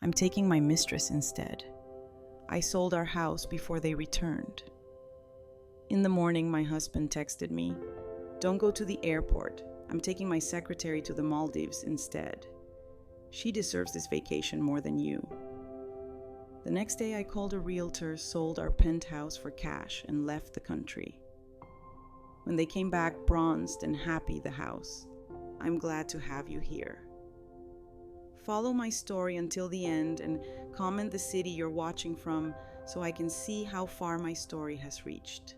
I'm taking my mistress instead. I sold our house before they returned. In the morning, my husband texted me, "Don't go to the airport. I'm taking my secretary to the Maldives instead. She deserves this vacation more than you." The next day, I called a realtor, sold our penthouse for cash, and left the country. When they came back, bronzed and happy, the house, "I'm glad to have you here." Follow my story until the end and comment the city you're watching from so I can see how far my story has reached.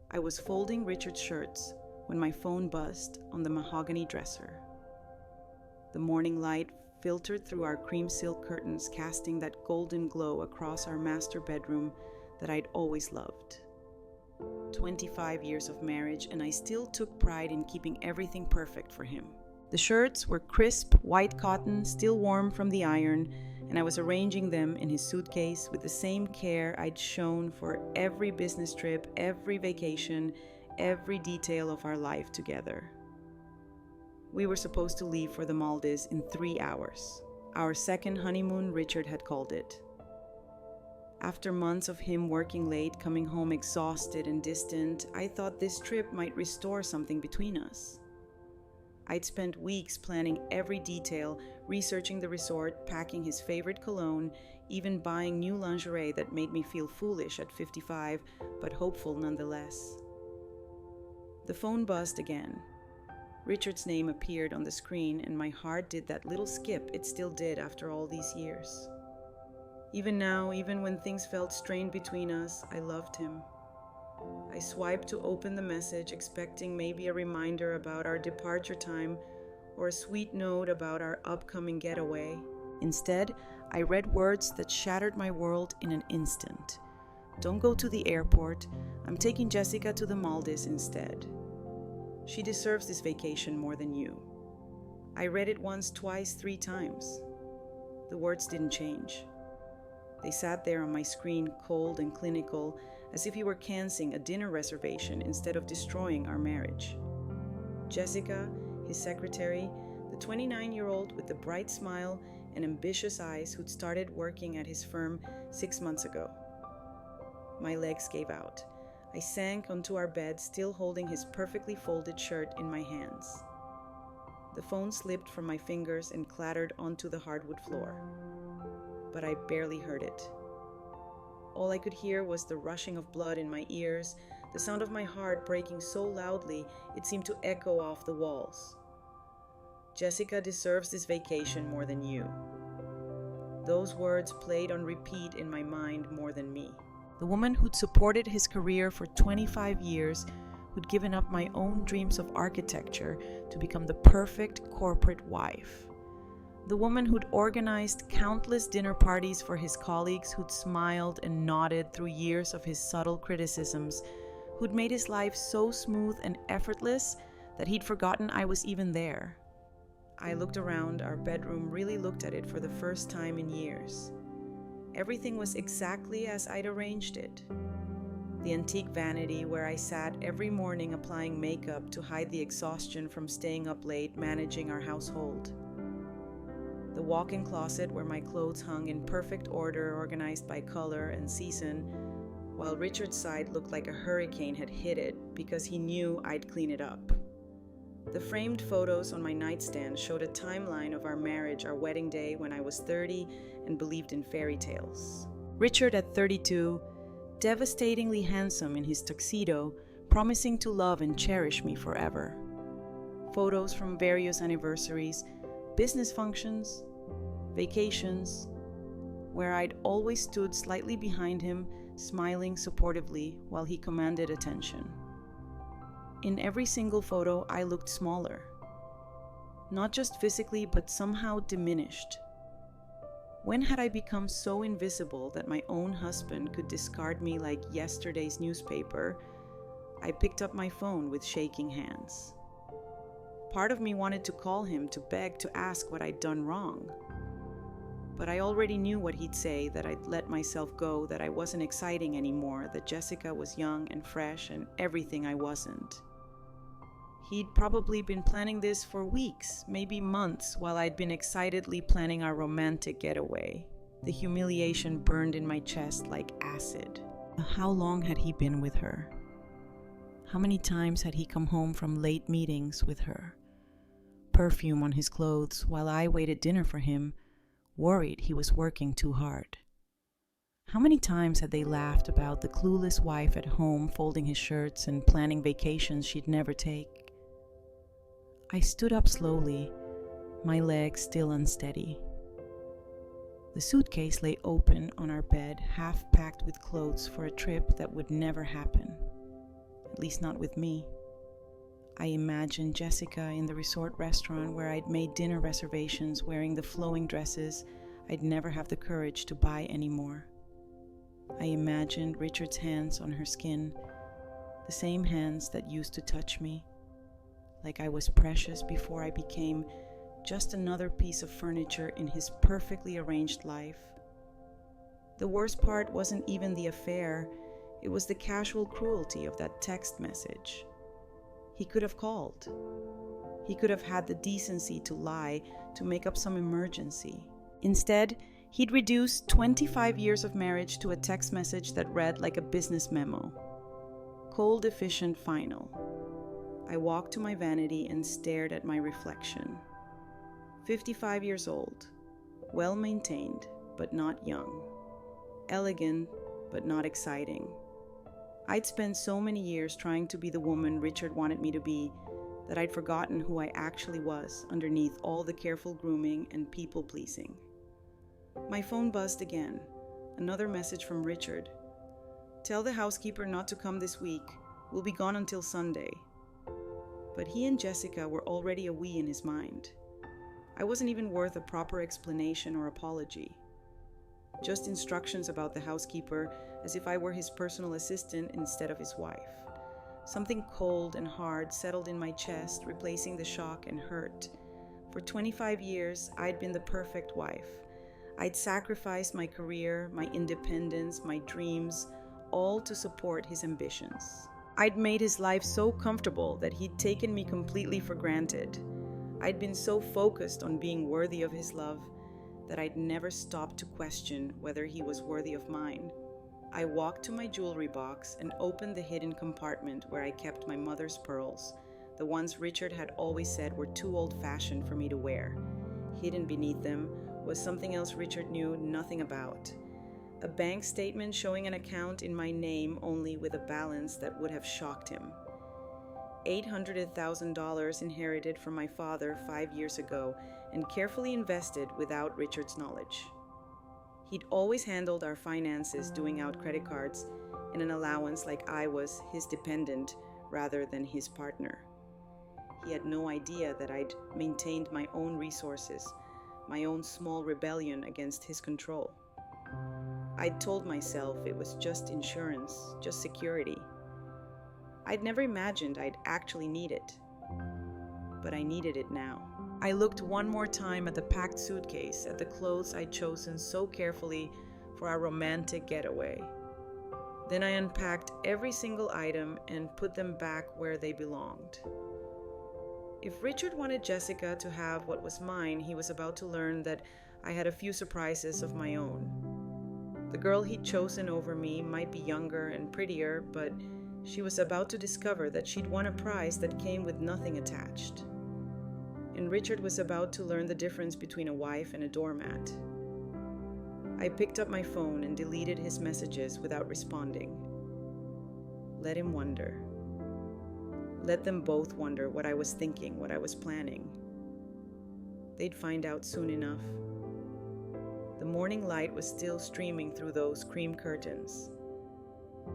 I was folding Richard's shirts when my phone buzzed on the mahogany dresser. The morning light filtered through our cream silk curtains, casting that golden glow across our master bedroom that I'd always loved. 25 years of marriage, and I still took pride in keeping everything perfect for him. The shirts were crisp, white cotton, still warm from the iron, and I was arranging them in his suitcase with the same care I'd shown for every business trip, every vacation, every detail of our life together. We were supposed to leave for the Maldives in 3 hours. Our second honeymoon, Richard had called it. After months of him working late, coming home exhausted and distant, I thought this trip might restore something between us. I'd spent weeks planning every detail, researching the resort, packing his favorite cologne, even buying new lingerie that made me feel foolish at 55, but hopeful nonetheless. The phone buzzed again. Richard's name appeared on the screen, and my heart did that little skip it still did after all these years. Even now, even when things felt strained between us, I loved him. I swiped to open the message, expecting maybe a reminder about our departure time or a sweet note about our upcoming getaway. Instead, I read words that shattered my world in an instant. "Don't go to the airport. I'm taking Jessica to the Maldives instead. She deserves this vacation more than you." I read it once, twice, 3 times. The words didn't change. They sat there on my screen, cold and clinical, as if he were canceling a dinner reservation instead of destroying our marriage. Jessica, his secretary, the 29-year-old with the bright smile and ambitious eyes who'd started working at his firm 6 months ago. My legs gave out. I sank onto our bed, still holding his perfectly folded shirt in my hands. The phone slipped from my fingers and clattered onto the hardwood floor. But I barely heard it. All I could hear was the rushing of blood in my ears, the sound of my heart breaking so loudly it seemed to echo off the walls. "Jessica deserves this vacation more than you." Those words played on repeat in my mind more than me. The woman who'd supported his career for 25 years, who'd given up my own dreams of architecture to become the perfect corporate wife. The woman who'd organized countless dinner parties for his colleagues, who'd smiled and nodded through years of his subtle criticisms, who'd made his life so smooth and effortless that he'd forgotten I was even there. I looked around our bedroom, really looked at it for the first time in years. Everything was exactly as I'd arranged it. The antique vanity where I sat every morning applying makeup to hide the exhaustion from staying up late managing our household. The walk-in closet where my clothes hung in perfect order, organized by color and season, while Richard's side looked like a hurricane had hit it because he knew I'd clean it up. The framed photos on my nightstand showed a timeline of our marriage, our wedding day when I was 30 and believed in fairy tales. Richard at 32, devastatingly handsome in his tuxedo, promising to love and cherish me forever. Photos from various anniversaries, business functions, vacations, where I'd always stood slightly behind him, smiling supportively while he commanded attention. In every single photo, I looked smaller. Not just physically, but somehow diminished. When had I become so invisible that my own husband could discard me like yesterday's newspaper? I picked up my phone with shaking hands. Part of me wanted to call him, to beg, to ask what I'd done wrong. But I already knew what he'd say, that I'd let myself go, that I wasn't exciting anymore, that Jessica was young and fresh and everything I wasn't. He'd probably been planning this for weeks, maybe months, while I'd been excitedly planning our romantic getaway. The humiliation burned in my chest like acid. How long had he been with her? How many times had he come home from late meetings with her? Perfume on his clothes while I waited dinner for him, worried he was working too hard. How many times had they laughed about the clueless wife at home folding his shirts and planning vacations she'd never take? I stood up slowly, my legs still unsteady. The suitcase lay open on our bed, half packed with clothes for a trip that would never happen. At least not with me. I imagined Jessica in the resort restaurant where I'd made dinner reservations wearing the flowing dresses I'd never have the courage to buy anymore. I imagined Richard's hands on her skin, the same hands that used to touch me, like I was precious before I became just another piece of furniture in his perfectly arranged life. The worst part wasn't even the affair, it was the casual cruelty of that text message. He could have called. He could have had the decency to lie to make up some emergency. Instead, he'd reduced 25 years of marriage to a text message that read like a business memo. Cold, efficient, final. I walked to my vanity and stared at my reflection. 55 years old, well-maintained, but not young. Elegant, but not exciting. I'd spent so many years trying to be the woman Richard wanted me to be that I'd forgotten who I actually was underneath all the careful grooming and people-pleasing. My phone buzzed again. Another message from Richard. "Tell the housekeeper not to come this week. We'll be gone until Sunday." But he and Jessica were already a we in his mind. I wasn't even worth a proper explanation or apology. Just instructions about the housekeeper as if I were his personal assistant instead of his wife. Something cold and hard settled in my chest, replacing the shock and hurt. For 25 years, I'd been the perfect wife. I'd sacrificed my career, my independence, my dreams, all to support his ambitions. I'd made his life so comfortable that he'd taken me completely for granted. I'd been so focused on being worthy of his love that I'd never stopped to question whether he was worthy of mine. I walked to my jewelry box and opened the hidden compartment where I kept my mother's pearls, the ones Richard had always said were too old-fashioned for me to wear. Hidden beneath them was something else Richard knew nothing about. A bank statement showing an account in my name only with a balance that would have shocked him. $800,000 inherited from my father 5 years ago and carefully invested without Richard's knowledge. He'd always handled our finances, doing out credit cards and an allowance like I was his dependent rather than his partner. He had no idea that I'd maintained my own resources, my own small rebellion against his control. I'd told myself it was just insurance, just security. I'd never imagined I'd actually need it. But I needed it now. I looked one more time at the packed suitcase, at the clothes I'd chosen so carefully for our romantic getaway. Then I unpacked every single item and put them back where they belonged. If Richard wanted Jessica to have what was mine, he was about to learn that I had a few surprises of my own. The girl he'd chosen over me might be younger and prettier, but she was about to discover that she'd won a prize that came with nothing attached. And Richard was about to learn the difference between a wife and a doormat. I picked up my phone and deleted his messages without responding. Let him wonder. Let them both wonder what I was thinking, what I was planning. They'd find out soon enough. The morning light was still streaming through those cream curtains.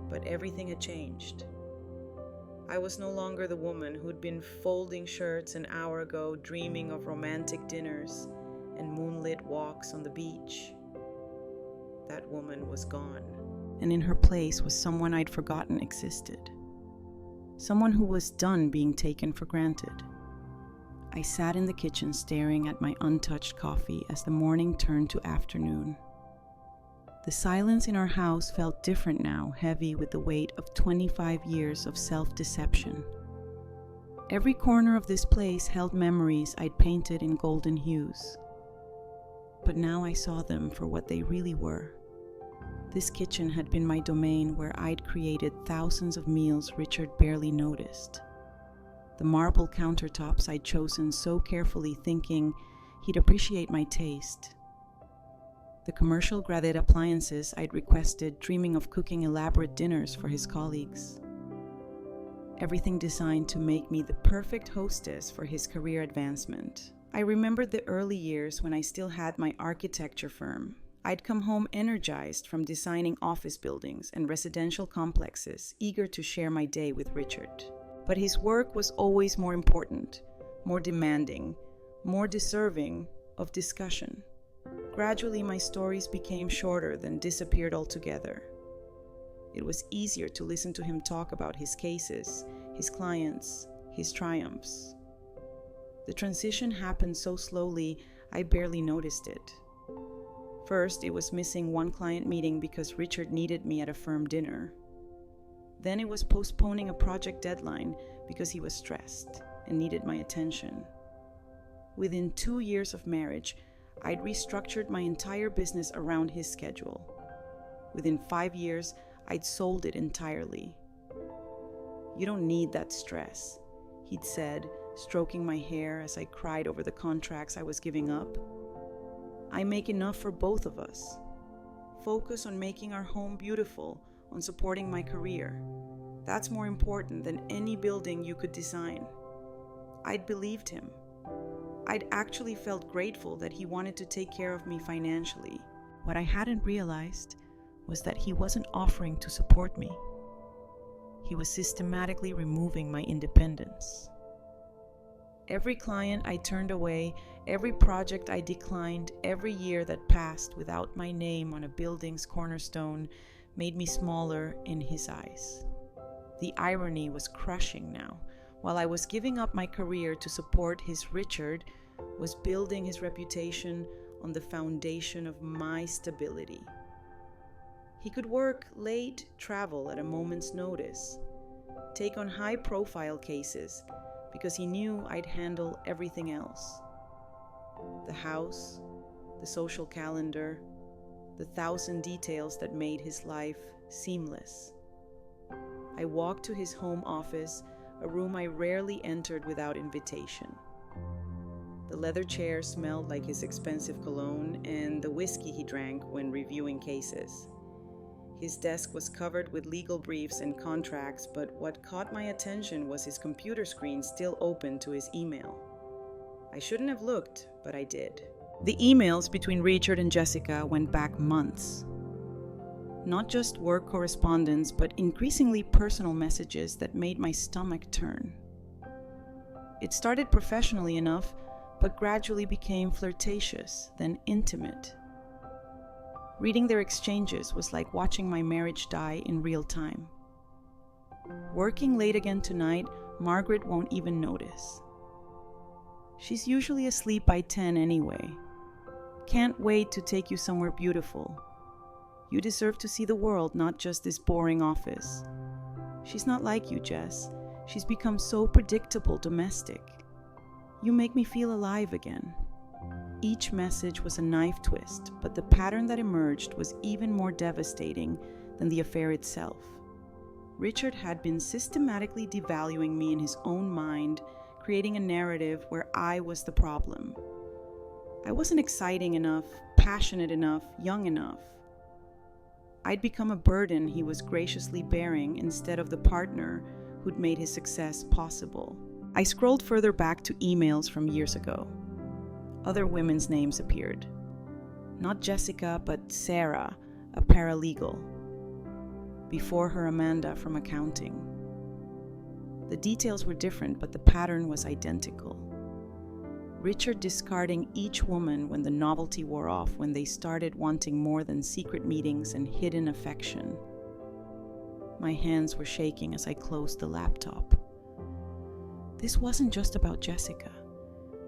But everything had changed. I was no longer the woman who'd been folding shirts an hour ago, dreaming of romantic dinners and moonlit walks on the beach. That woman was gone. And in her place was someone I'd forgotten existed. Someone who was done being taken for granted. I sat in the kitchen staring at my untouched coffee as the morning turned to afternoon. The silence in our house felt different now, heavy with the weight of 25 years of self-deception. Every corner of this place held memories I'd painted in golden hues. But now I saw them for what they really were. This kitchen had been my domain where I'd created thousands of meals Richard barely noticed. The marble countertops I'd chosen so carefully, thinking he'd appreciate my taste. The commercial graded appliances I'd requested, dreaming of cooking elaborate dinners for his colleagues. Everything designed to make me the perfect hostess for his career advancement. I remembered the early years when I still had my architecture firm. I'd come home energized from designing office buildings and residential complexes, eager to share my day with Richard. But his work was always more important, more demanding, more deserving of discussion. Gradually, my stories became shorter, then disappeared altogether. It was easier to listen to him talk about his cases, his clients, his triumphs. The transition happened so slowly, I barely noticed it. First, it was missing one client meeting because Richard needed me at a firm dinner. Then it was postponing a project deadline because he was stressed and needed my attention. Within 2 years of marriage, I'd restructured my entire business around his schedule. Within 5 years, I'd sold it entirely. "You don't need that stress," he'd said, stroking my hair as I cried over the contracts I was giving up. "I make enough for both of us. Focus on making our home beautiful, on supporting my career. That's more important than any building you could design." I'd believed him. I'd actually felt grateful that he wanted to take care of me financially. What I hadn't realized was that he wasn't offering to support me. He was systematically removing my independence. Every client I turned away, every project I declined, every year that passed without my name on a building's cornerstone made me smaller in his eyes. The irony was crushing now. While I was giving up my career to support his, Richard was building his reputation on the foundation of my stability. He could work late, travel at a moment's notice, take on high-profile cases because he knew I'd handle everything else. The house, the social calendar, the 1,000 details that made his life seamless. I walked to his home office, a room I rarely entered without invitation. The leather chair smelled like his expensive cologne and the whiskey he drank when reviewing cases. His desk was covered with legal briefs and contracts, but what caught my attention was his computer screen still open to his email. I shouldn't have looked, but I did. The emails between Richard and Jessica went back months. Not just work correspondence, but increasingly personal messages that made my stomach turn. It started professionally enough, but gradually became flirtatious, then intimate. Reading their exchanges was like watching my marriage die in real time. "Working late again tonight, Margaret won't even notice. She's usually asleep by 10 anyway. Can't wait to take you somewhere beautiful. You deserve to see the world, not just this boring office. She's not like you, Jess. She's become so predictable, domestic. You make me feel alive again." Each message was a knife twist, but the pattern that emerged was even more devastating than the affair itself. Richard had been systematically devaluing me in his own mind, creating a narrative where I was the problem. I wasn't exciting enough, passionate enough, young enough. I'd become a burden he was graciously bearing instead of the partner who'd made his success possible. I scrolled further back to emails from years ago. Other women's names appeared. Not Jessica, but Sarah, a paralegal. Before her, Amanda from accounting. The details were different, but the pattern was identical. Richard discarding each woman when the novelty wore off, when they started wanting more than secret meetings and hidden affection. My hands were shaking as I closed the laptop. This wasn't just about Jessica.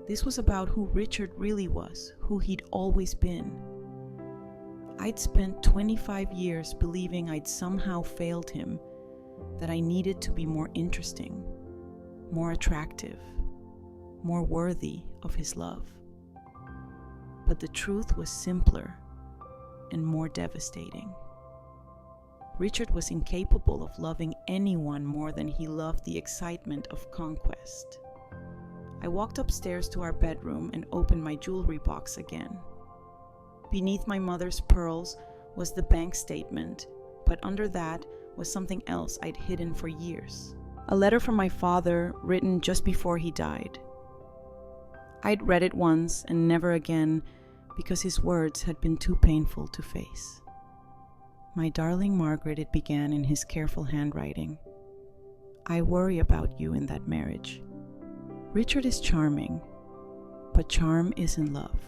This was about who Richard really was, who he'd always been. I'd spent 25 years believing I'd somehow failed him, that I needed to be more interesting, more attractive, more worthy of his love. But the truth was simpler and more devastating. Richard was incapable of loving anyone more than he loved the excitement of conquest. I walked upstairs to our bedroom and opened my jewelry box again. Beneath my mother's pearls was the bank statement, but under that was something else I'd hidden for years. A letter from my father written just before he died. I'd read it once and never again because his words had been too painful to face. "My darling Margaret," it began in his careful handwriting. "I worry about you in that marriage. Richard is charming, but charm isn't love.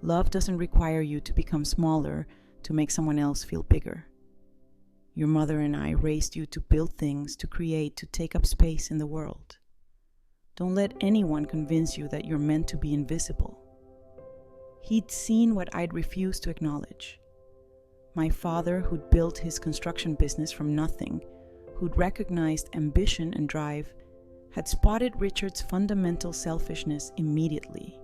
Love doesn't require you to become smaller to make someone else feel bigger. Your mother and I raised you to build things, to create, to take up space in the world. Don't let anyone convince you that you're meant to be invisible." He'd seen what I'd refused to acknowledge. My father, who'd built his construction business from nothing, who'd recognized ambition and drive, had spotted Richard's fundamental selfishness immediately.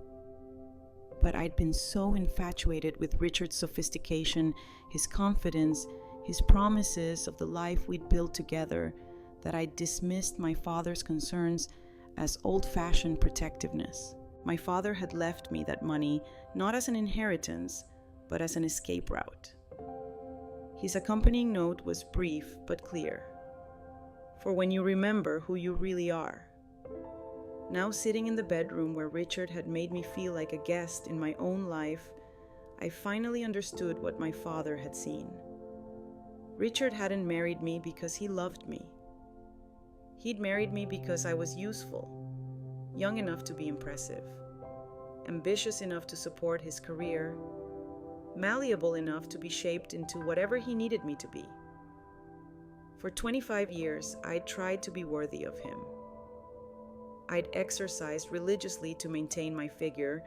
But I'd been so infatuated with Richard's sophistication, his confidence, his promises of the life we'd built together, that I dismissed my father's concerns as old-fashioned protectiveness. My father had left me that money not as an inheritance, but as an escape route. His accompanying note was brief but clear. "For when you remember who you really are." Now sitting in the bedroom where Richard had made me feel like a guest in my own life, I finally understood what my father had seen. Richard hadn't married me because he loved me. He'd married me because I was useful, young enough to be impressive, ambitious enough to support his career, malleable enough to be shaped into whatever he needed me to be. For 25 years, I'd tried to be worthy of him. I'd exercised religiously to maintain my figure,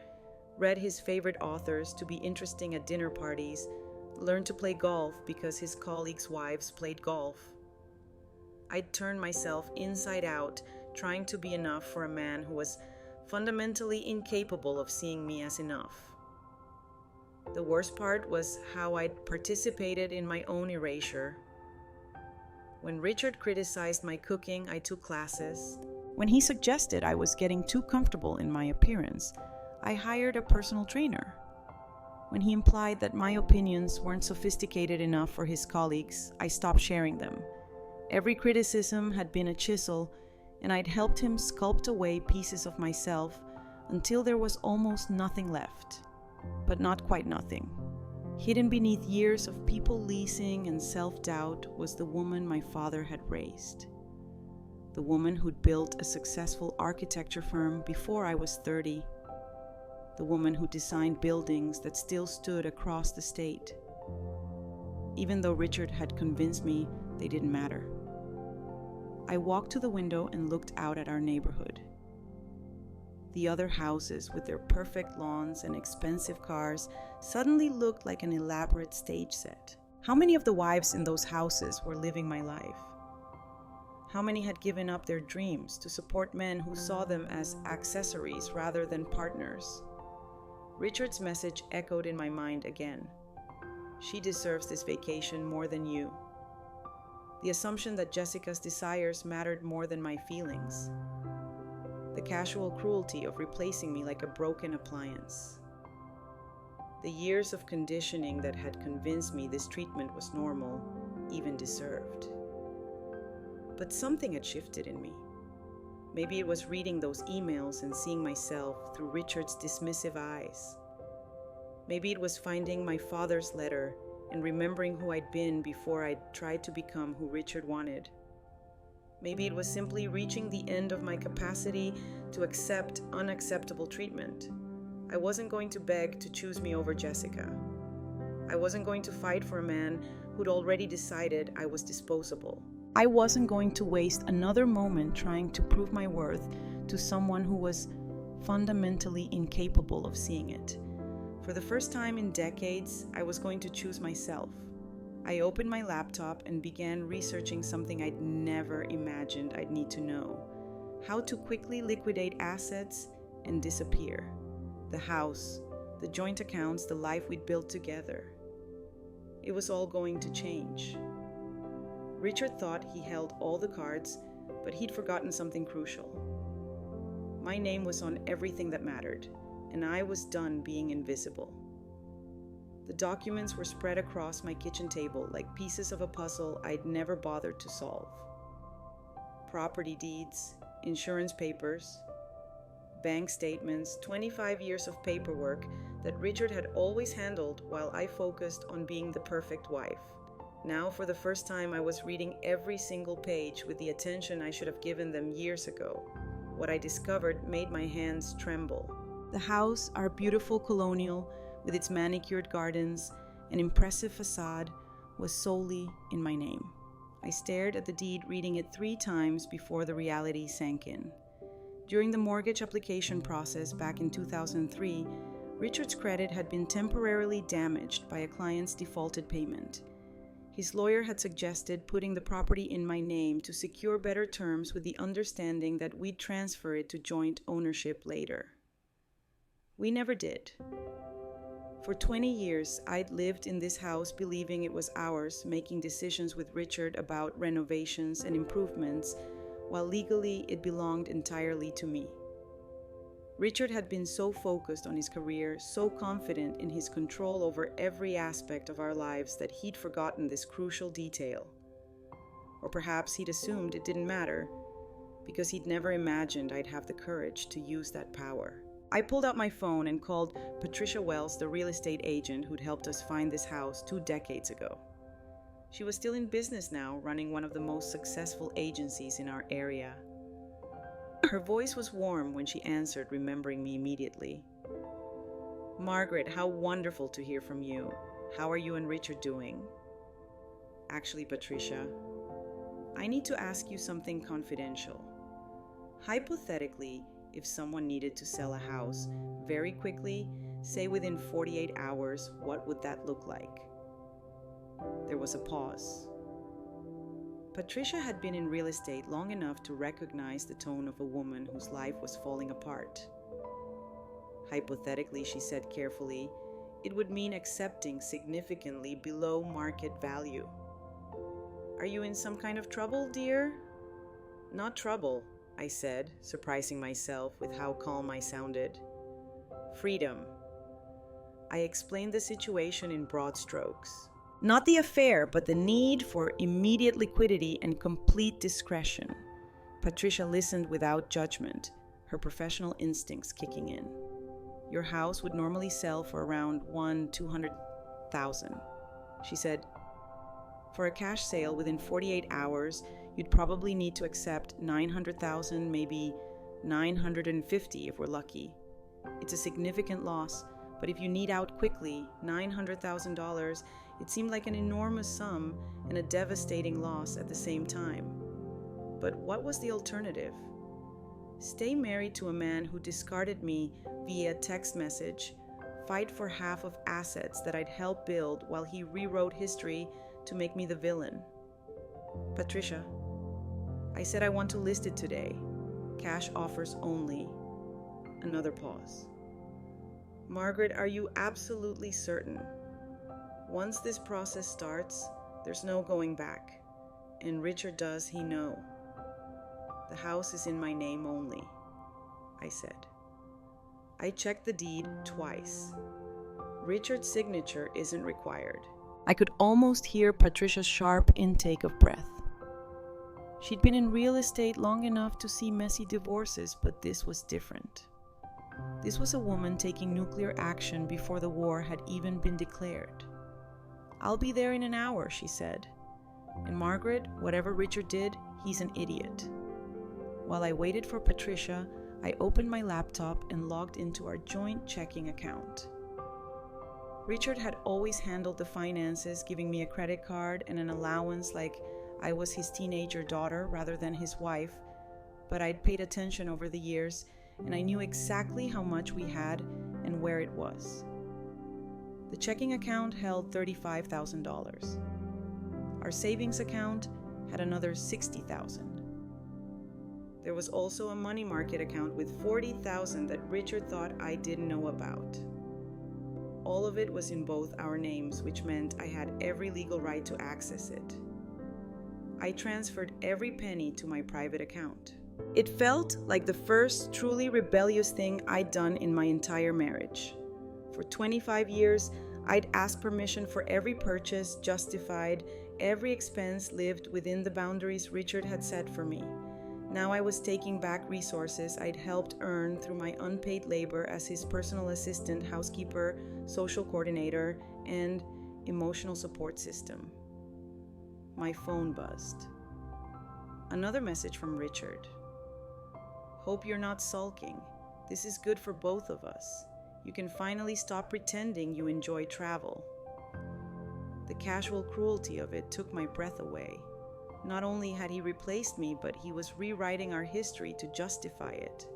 read his favorite authors to be interesting at dinner parties, learned to play golf because his colleagues' wives played golf. I'd turned myself inside out, trying to be enough for a man who was fundamentally incapable of seeing me as enough. The worst part was how I'd participated in my own erasure. When Richard criticized my cooking, I took classes. When he suggested I was getting too comfortable in my appearance, I hired a personal trainer. When he implied that my opinions weren't sophisticated enough for his colleagues, I stopped sharing them. Every criticism had been a chisel, and I'd helped him sculpt away pieces of myself until there was almost nothing left. But not quite nothing. Hidden beneath years of people-pleasing and self-doubt was the woman my father had raised. The woman who'd built a successful architecture firm before I was 30. The woman who designed buildings that still stood across the state. Even though Richard had convinced me they didn't matter. I walked to the window and looked out at our neighborhood. The other houses, with their perfect lawns and expensive cars, suddenly looked like an elaborate stage set. How many of the wives in those houses were living my life? How many had given up their dreams to support men who saw them as accessories rather than partners? Richard's message echoed in my mind again. She deserves this vacation more than you. The assumption that Jessica's desires mattered more than my feelings. The casual cruelty of replacing me like a broken appliance. The years of conditioning that had convinced me this treatment was normal, even deserved. But something had shifted in me. Maybe it was reading those emails and seeing myself through Richard's dismissive eyes. Maybe it was finding my father's letter and remembering who I'd been before I'd tried to become who Richard wanted. Maybe it was simply reaching the end of my capacity to accept unacceptable treatment. I wasn't going to beg to choose me over Jessica. I wasn't going to fight for a man who'd already decided I was disposable. I wasn't going to waste another moment trying to prove my worth to someone who was fundamentally incapable of seeing it. For the first time in decades, I was going to choose myself. I opened my laptop and began researching something I'd never imagined I'd need to know: how to quickly liquidate assets and disappear. The house, the joint accounts, the life we'd built together. It was all going to change. Richard thought he held all the cards, but he'd forgotten something crucial. My name was on everything that mattered, and I was done being invisible. The documents were spread across my kitchen table like pieces of a puzzle I'd never bothered to solve. Property deeds, insurance papers, bank statements, 25 years of paperwork that Richard had always handled while I focused on being the perfect wife. Now, for the first time, I was reading every single page with the attention I should have given them years ago. What I discovered made my hands tremble. The house, our beautiful colonial, with its manicured gardens and impressive facade, was solely in my name. I stared at the deed, reading it 3 times before the reality sank in. During the mortgage application process back in 2003, Richard's credit had been temporarily damaged by a client's defaulted payment. His lawyer had suggested putting the property in my name to secure better terms with the understanding that we'd transfer it to joint ownership later. We never did. For 20 years, I'd lived in this house believing it was ours, making decisions with Richard about renovations and improvements, while legally it belonged entirely to me. Richard had been so focused on his career, so confident in his control over every aspect of our lives that he'd forgotten this crucial detail. Or perhaps he'd assumed it didn't matter, because he'd never imagined I'd have the courage to use that power. I pulled out my phone and called Patricia Wells, the real estate agent who'd helped us find this house 2 decades ago. She was still in business now, running one of the most successful agencies in our area. Her voice was warm when she answered, remembering me immediately. "Margaret, how wonderful to hear from you. How are you and Richard doing?" "Actually, Patricia, I need to ask you something confidential. Hypothetically, if someone needed to sell a house very quickly, say within 48 hours, what would that look like?" There was a pause. Patricia had been in real estate long enough to recognize the tone of a woman whose life was falling apart. "Hypothetically," she said carefully, "it would mean accepting significantly below market value." "Are you in some kind of trouble, dear?" "Not trouble," I said, surprising myself with how calm I sounded. "Freedom." I explained the situation in broad strokes. Not the affair, but the need for immediate liquidity and complete discretion. Patricia listened without judgment, her professional instincts kicking in. "Your house would normally sell for around $200,000, she said. "For a cash sale within 48 hours, you'd probably need to accept $900,000, maybe $950 if we're lucky. It's a significant loss, but if you need out quickly, $900,000, it seemed like an enormous sum and a devastating loss at the same time. But what was the alternative? Stay married to a man who discarded me via text message, fight for half of assets that I'd helped build while he rewrote history to make me the villain. "Patricia, I said I want to list it today. Cash offers only." Another pause. "Margaret, are you absolutely certain? Once this process starts, there's no going back. And Richard does he know. The house is in my name only," I said. I checked the deed twice. Richard's signature isn't required. I could almost hear Patricia's sharp intake of breath. She'd been in real estate long enough to see messy divorces, but this was different. This was a woman taking nuclear action before the war had even been declared. "I'll be there in an hour," she said. "And Margaret, whatever Richard did, he's an idiot." While I waited for Patricia, I opened my laptop and logged into our joint checking account. Richard had always handled the finances, giving me a credit card and an allowance like I was his teenager daughter rather than his wife, but I'd paid attention over the years, and I knew exactly how much we had and where it was. The checking account held $35,000. Our savings account had another $60,000. There was also a money market account with $40,000 that Richard thought I didn't know about. All of it was in both our names, which meant I had every legal right to access it. I transferred every penny to my private account. It felt like the first truly rebellious thing I'd done in my entire marriage. For 25 years, I'd asked permission for every purchase, justified every expense, lived within the boundaries Richard had set for me. Now I was taking back resources I'd helped earn through my unpaid labor as his personal assistant, housekeeper, social coordinator, and emotional support system. My phone buzzed. Another message from Richard. Hope you're not sulking. This is good for both of us. You can finally stop pretending you enjoy travel. The casual cruelty of it took my breath away. Not only had he replaced me, but he was rewriting our history to justify it.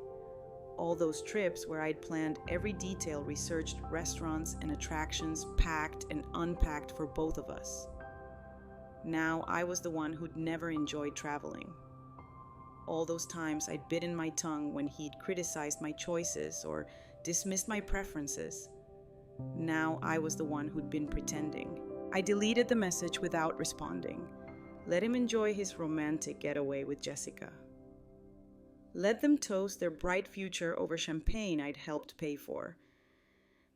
All those trips where I'd planned every detail, researched restaurants and attractions, packed and unpacked for both of us. Now I was the one who'd never enjoyed traveling. All those times I'd bitten my tongue when he'd criticized my choices or dismissed my preferences. Now I was the one who'd been pretending. I deleted the message without responding. Let him enjoy his romantic getaway with Jessica. Let them toast their bright future over champagne I'd helped pay for.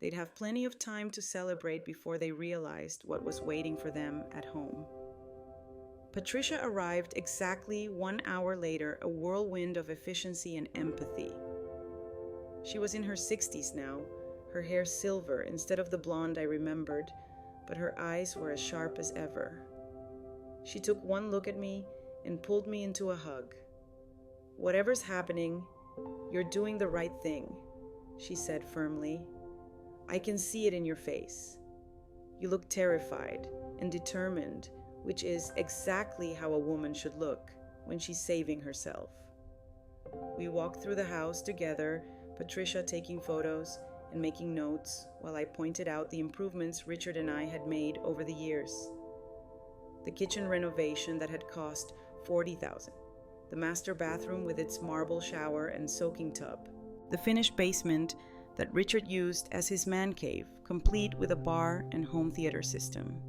They'd have plenty of time to celebrate before they realized what was waiting for them at home. Patricia arrived exactly 1 hour later, a whirlwind of efficiency and empathy. She was in her 60s now, her hair silver instead of the blonde I remembered, but her eyes were as sharp as ever. She took one look at me and pulled me into a hug. Whatever's happening, you're doing the right thing, she said firmly. I can see it in your face. You look terrified and determined, which is exactly how a woman should look when she's saving herself. We walked through the house together, Patricia taking photos and making notes while I pointed out the improvements Richard and I had made over the years. The kitchen renovation that had cost $40,000, the master bathroom with its marble shower and soaking tub, the finished basement that Richard used as his man cave, complete with a bar and home theater system.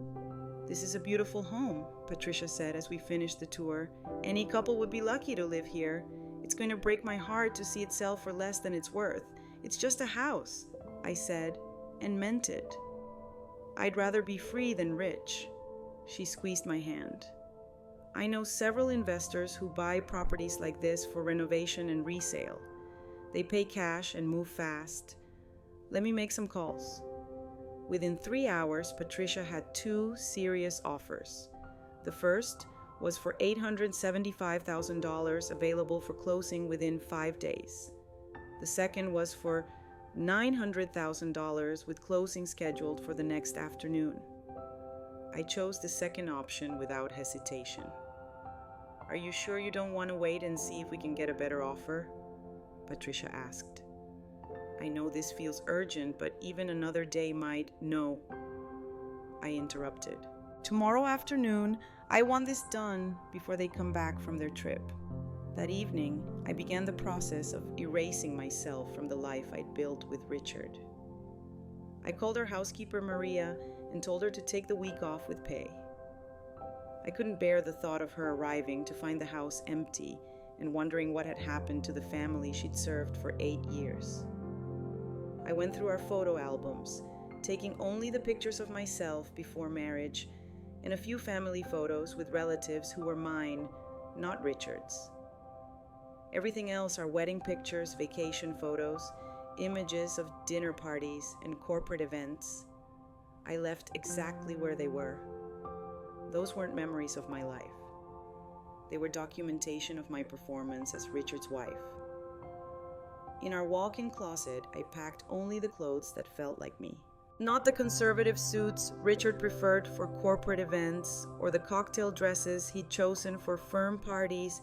This is a beautiful home, Patricia said as we finished the tour. Any couple would be lucky to live here. It's going to break my heart to see it sell for less than it's worth. It's just a house, I said, and meant it. I'd rather be free than rich. She squeezed my hand. I know several investors who buy properties like this for renovation and resale. They pay cash and move fast. Let me make some calls. Within 3 hours, Patricia had 2 serious offers. The first was for $875,000 available for closing within 5 days. The second was for $900,000 with closing scheduled for the next afternoon. I chose the second option without hesitation. Are you sure you don't want to wait and see if we can get a better offer? Patricia asked. I know this feels urgent, but even another day might... No, I interrupted. Tomorrow afternoon, I want this done before they come back from their trip. That evening, I began the process of erasing myself from the life I'd built with Richard. I called our housekeeper Maria and told her to take the week off with pay. I couldn't bear the thought of her arriving to find the house empty and wondering what had happened to the family she'd served for 8 years. I went through our photo albums, taking only the pictures of myself before marriage and a few family photos with relatives who were mine, not Richard's. Everything else are wedding pictures, vacation photos, images of dinner parties and corporate events. I left exactly where they were. Those weren't memories of my life. They were documentation of my performance as Richard's wife. In our walk-in closet, I packed only the clothes that felt like me. Not the conservative suits Richard preferred for corporate events or the cocktail dresses he'd chosen for firm parties,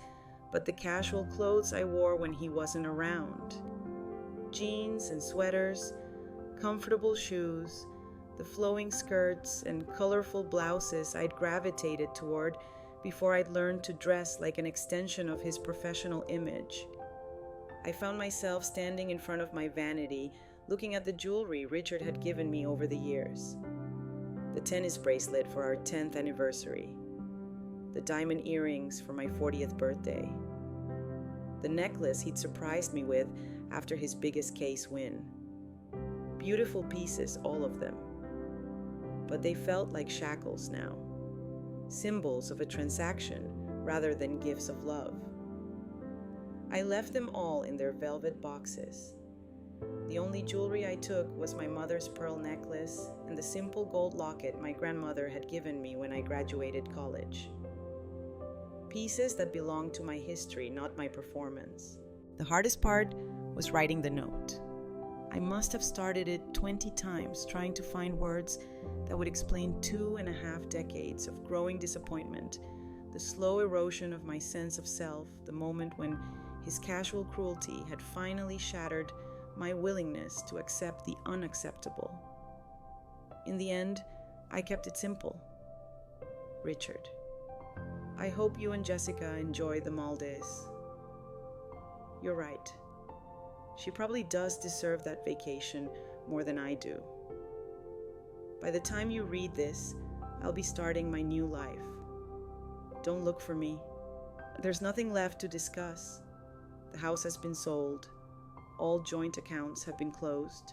but the casual clothes I wore when he wasn't around. Jeans and sweaters, comfortable shoes, the flowing skirts and colorful blouses I'd gravitated toward before I'd learned to dress like an extension of his professional image. I found myself standing in front of my vanity, looking at the jewelry Richard had given me over the years. The tennis bracelet for our 10th anniversary, the diamond earrings for my 40th birthday, the necklace he'd surprised me with after his biggest case win. Beautiful pieces, all of them. But they felt like shackles now, symbols of a transaction rather than gifts of love. I left them all in their velvet boxes. The only jewelry I took was my mother's pearl necklace and the simple gold locket my grandmother had given me when I graduated college. Pieces that belonged to my history, not my performance. The hardest part was writing the note. I must have started it 20 times, trying to find words that would explain 2.5 decades of growing disappointment, the slow erosion of my sense of self, the moment when his casual cruelty had finally shattered my willingness to accept the unacceptable. In the end, I kept it simple. Richard, I hope you and Jessica enjoy the Maldives. You're right. She probably does deserve that vacation more than I do. By the time you read this, I'll be starting my new life. Don't look for me. There's nothing left to discuss. The house has been sold. All joint accounts have been closed.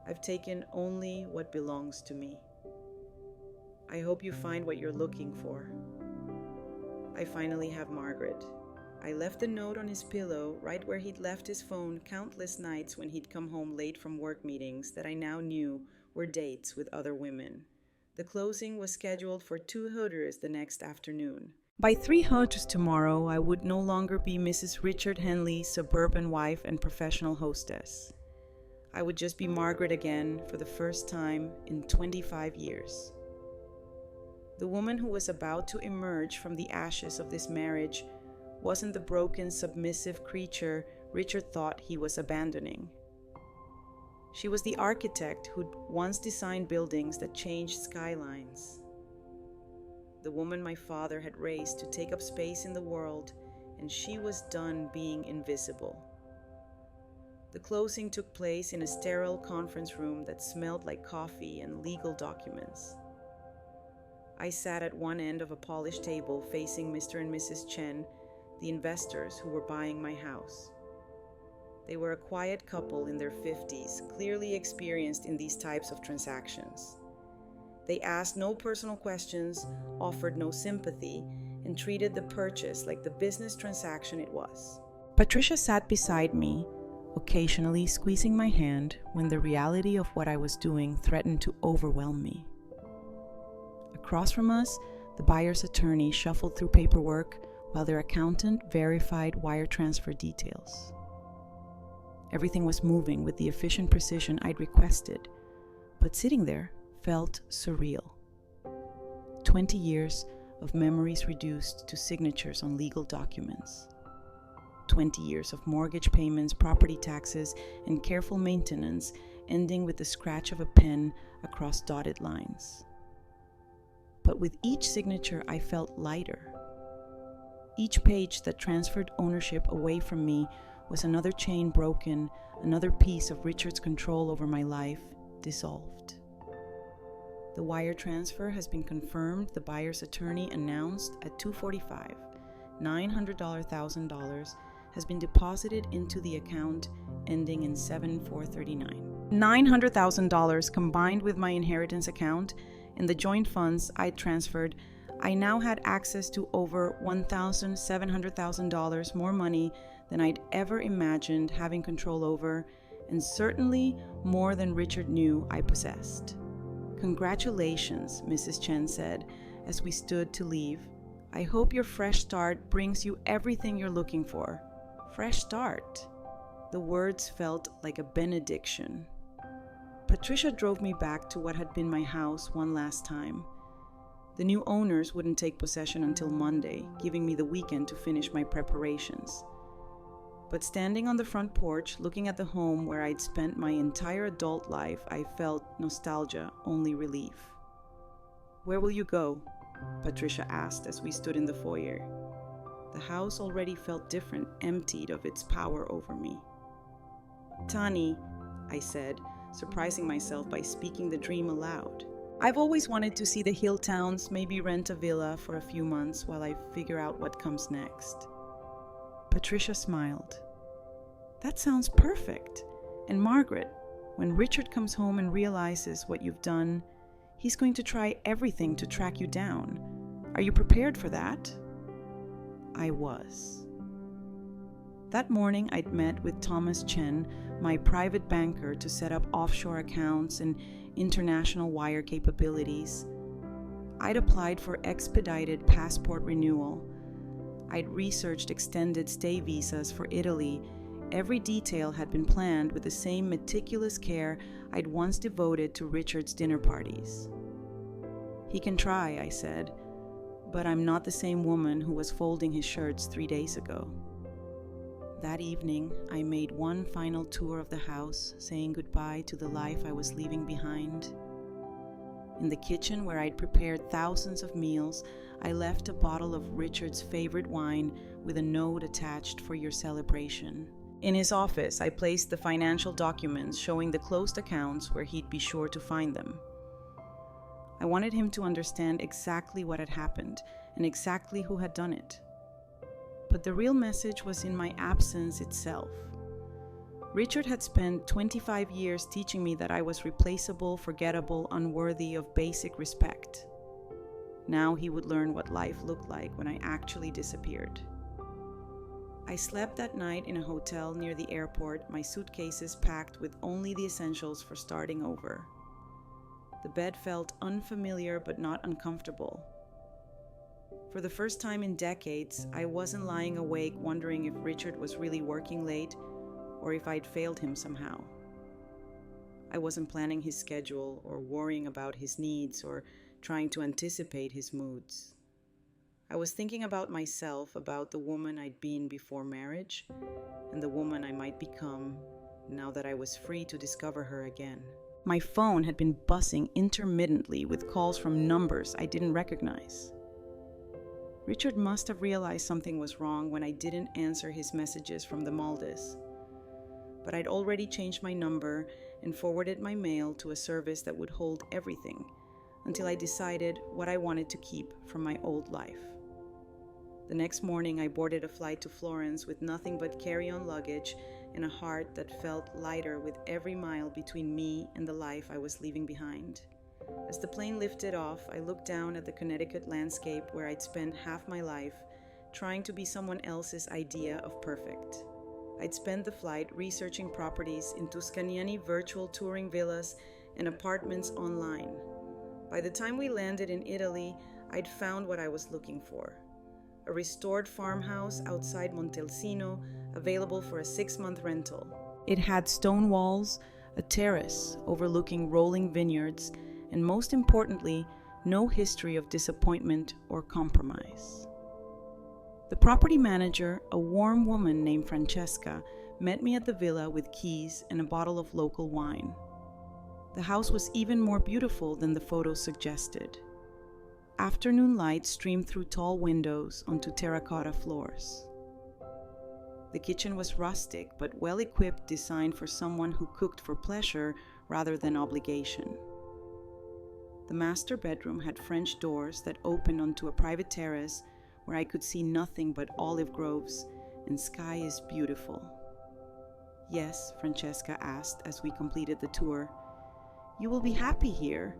I've taken only what belongs to me. I hope you find what you're looking for. I finally have Margaret. I left the note on his pillow right where he'd left his phone countless nights when he'd come home late from work meetings that I now knew were dates with other women. The closing was scheduled for 2 hooters the next afternoon. By 3 hooters tomorrow, I would no longer be Mrs. Richard Henley's suburban wife and professional hostess. I would just be Margaret again for the first time in 25 years. The woman who was about to emerge from the ashes of this marriage wasn't the broken, submissive creature Richard thought he was abandoning. She was the architect who'd once designed buildings that changed skylines. The woman my father had raised to take up space in the world, and she was done being invisible. The closing took place in a sterile conference room that smelled like coffee and legal documents. I sat at one end of a polished table facing Mr. and Mrs. Chen, the investors who were buying my house. They were a quiet couple in their 50s, clearly experienced in these types of transactions. They asked no personal questions, offered no sympathy, and treated the purchase like the business transaction it was. Patricia sat beside me, occasionally squeezing my hand when the reality of what I was doing threatened to overwhelm me. Across from us, the buyer's attorney shuffled through paperwork while their accountant verified wire transfer details. Everything was moving with the efficient precision I'd requested, but sitting there felt surreal. 20 years of memories reduced to signatures on legal documents. 20 years of mortgage payments, property taxes, and careful maintenance ending with the scratch of a pen across dotted lines. But with each signature, I felt lighter. Each page that transferred ownership away from me was another chain broken, another piece of Richard's control over my life dissolved. The wire transfer has been confirmed, the buyer's attorney announced at 2:45. $900,000 has been deposited into the account ending in 7439. $900,000 combined with my inheritance account and the joint funds I transferred, I now had access to over $1,700,000 more money than I'd ever imagined having control over, and certainly more than Richard knew I possessed. "Congratulations," Mrs. Chen said as we stood to leave. "I hope your fresh start brings you everything you're looking for." Fresh start. The words felt like a benediction. Patricia drove me back to what had been my house one last time. The new owners wouldn't take possession until Monday, giving me the weekend to finish my preparations. But standing on the front porch, looking at the home where I'd spent my entire adult life, I felt nostalgia, only relief. "Where will you go?" Patricia asked as we stood in the foyer. The house already felt different, emptied of its power over me. Tani, I said, surprising myself by speaking the dream aloud. I've always wanted to see the hill towns, maybe rent a villa for a few months while I figure out what comes next. Patricia smiled. That sounds perfect. And Margaret, when Richard comes home and realizes what you've done, he's going to try everything to track you down. Are you prepared for that? I was. That morning, I'd met with Thomas Chen, my private banker, to set up offshore accounts and international wire capabilities. I'd applied for expedited passport renewal. I'd researched extended stay visas for Italy. Every detail had been planned with the same meticulous care I'd once devoted to Richard's dinner parties. He can try, I said, but I'm not the same woman who was folding his shirts 3 days ago. That evening, I made one final tour of the house, saying goodbye to the life I was leaving behind. In the kitchen, where I'd prepared thousands of meals, I left a bottle of Richard's favorite wine with a note attached for your celebration. In his office, I placed the financial documents showing the closed accounts where he'd be sure to find them. I wanted him to understand exactly what had happened and exactly who had done it. But the real message was in my absence itself. Richard had spent 25 years teaching me that I was replaceable, forgettable, unworthy of basic respect. Now he would learn what life looked like when I actually disappeared. I slept that night in a hotel near the airport, my suitcases packed with only the essentials for starting over. The bed felt unfamiliar but not uncomfortable. For the first time in decades, I wasn't lying awake wondering if Richard was really working late or if I'd failed him somehow. I wasn't planning his schedule or worrying about his needs or trying to anticipate his moods. I was thinking about myself, about the woman I'd been before marriage, and the woman I might become now that I was free to discover her again. My phone had been buzzing intermittently with calls from numbers I didn't recognize. Richard must have realized something was wrong when I didn't answer his messages from the Maldives. But I'd already changed my number and forwarded my mail to a service that would hold everything until I decided what I wanted to keep from my old life. The next morning, I boarded a flight to Florence with nothing but carry-on luggage and a heart that felt lighter with every mile between me and the life I was leaving behind. As the plane lifted off, I looked down at the Connecticut landscape where I'd spent half my life trying to be someone else's idea of perfect. I'd spent the flight researching properties in Tuscany, virtual touring villas and apartments online. By the time we landed in Italy, I'd found what I was looking for. A restored farmhouse outside Montelsino, available for a 6-month rental. It had stone walls, a terrace overlooking rolling vineyards, and most importantly, no history of disappointment or compromise. The property manager, a warm woman named Francesca, met me at the villa with keys and a bottle of local wine. The house was even more beautiful than the photos suggested. Afternoon light streamed through tall windows onto terracotta floors. The kitchen was rustic but well-equipped, designed for someone who cooked for pleasure rather than obligation. The master bedroom had French doors that opened onto a private terrace where I could see nothing but olive groves and sky is beautiful. Yes, Francesca asked as we completed the tour. You will be happy here.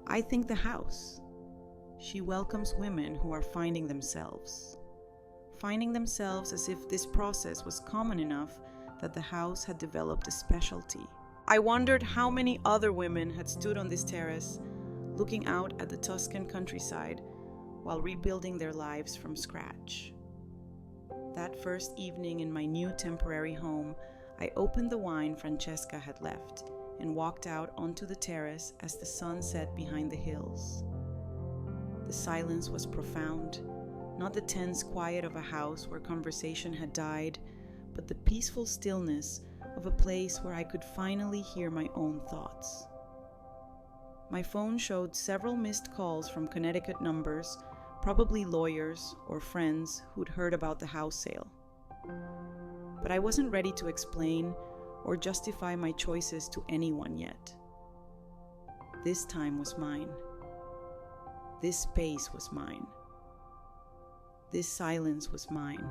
I think the house. She welcomes women who are finding themselves as if this process was common enough that the house had developed a specialty. I wondered how many other women had stood on this terrace, looking out at the Tuscan countryside while rebuilding their lives from scratch. That first evening in my new temporary home, I opened the wine Francesca had left and walked out onto the terrace as the sun set behind the hills. The silence was profound, not the tense quiet of a house where conversation had died, but the peaceful stillness of a place where I could finally hear my own thoughts. My phone showed several missed calls from Connecticut numbers, probably lawyers or friends who'd heard about the house sale. But I wasn't ready to explain or justify my choices to anyone yet. This time was mine. This space was mine. This silence was mine.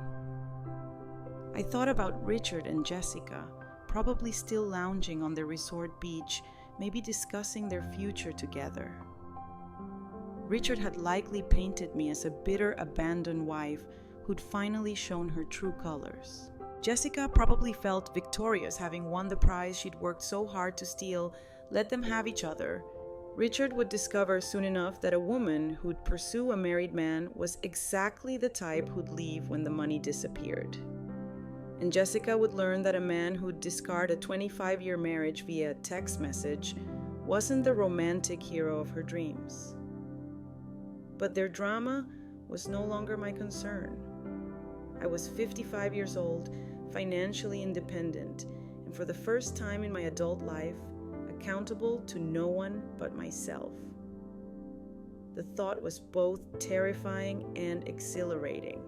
I thought about Richard and Jessica, probably still lounging on the resort beach, maybe discussing their future together. Richard had likely painted me as a bitter, abandoned wife who'd finally shown her true colors. Jessica probably felt victorious, having won the prize she'd worked so hard to steal. Let them have each other. Richard would discover soon enough that a woman who'd pursue a married man was exactly the type who'd leave when the money disappeared. And Jessica would learn that a man who'd discard a 25-year marriage via text message wasn't the romantic hero of her dreams. But their drama was no longer my concern. I was 55 years old, financially independent, and for the first time in my adult life, accountable to no one but myself. The thought was both terrifying and exhilarating.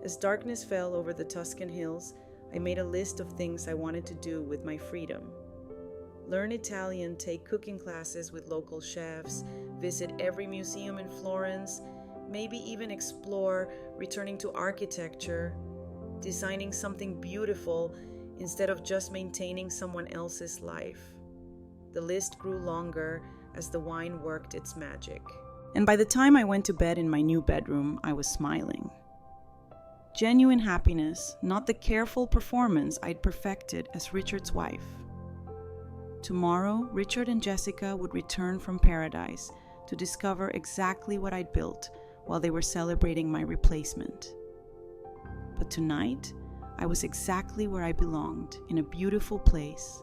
As darkness fell over the Tuscan hills, I made a list of things I wanted to do with my freedom. Learn Italian, take cooking classes with local chefs, visit every museum in Florence, maybe even explore returning to architecture, designing something beautiful instead of just maintaining someone else's life. The list grew longer as the wine worked its magic. And by the time I went to bed in my new bedroom, I was smiling. Genuine happiness, not the careful performance I'd perfected as Richard's wife. Tomorrow, Richard and Jessica would return from paradise to discover exactly what I'd built while they were celebrating my replacement. But tonight, I was exactly where I belonged, in a beautiful place,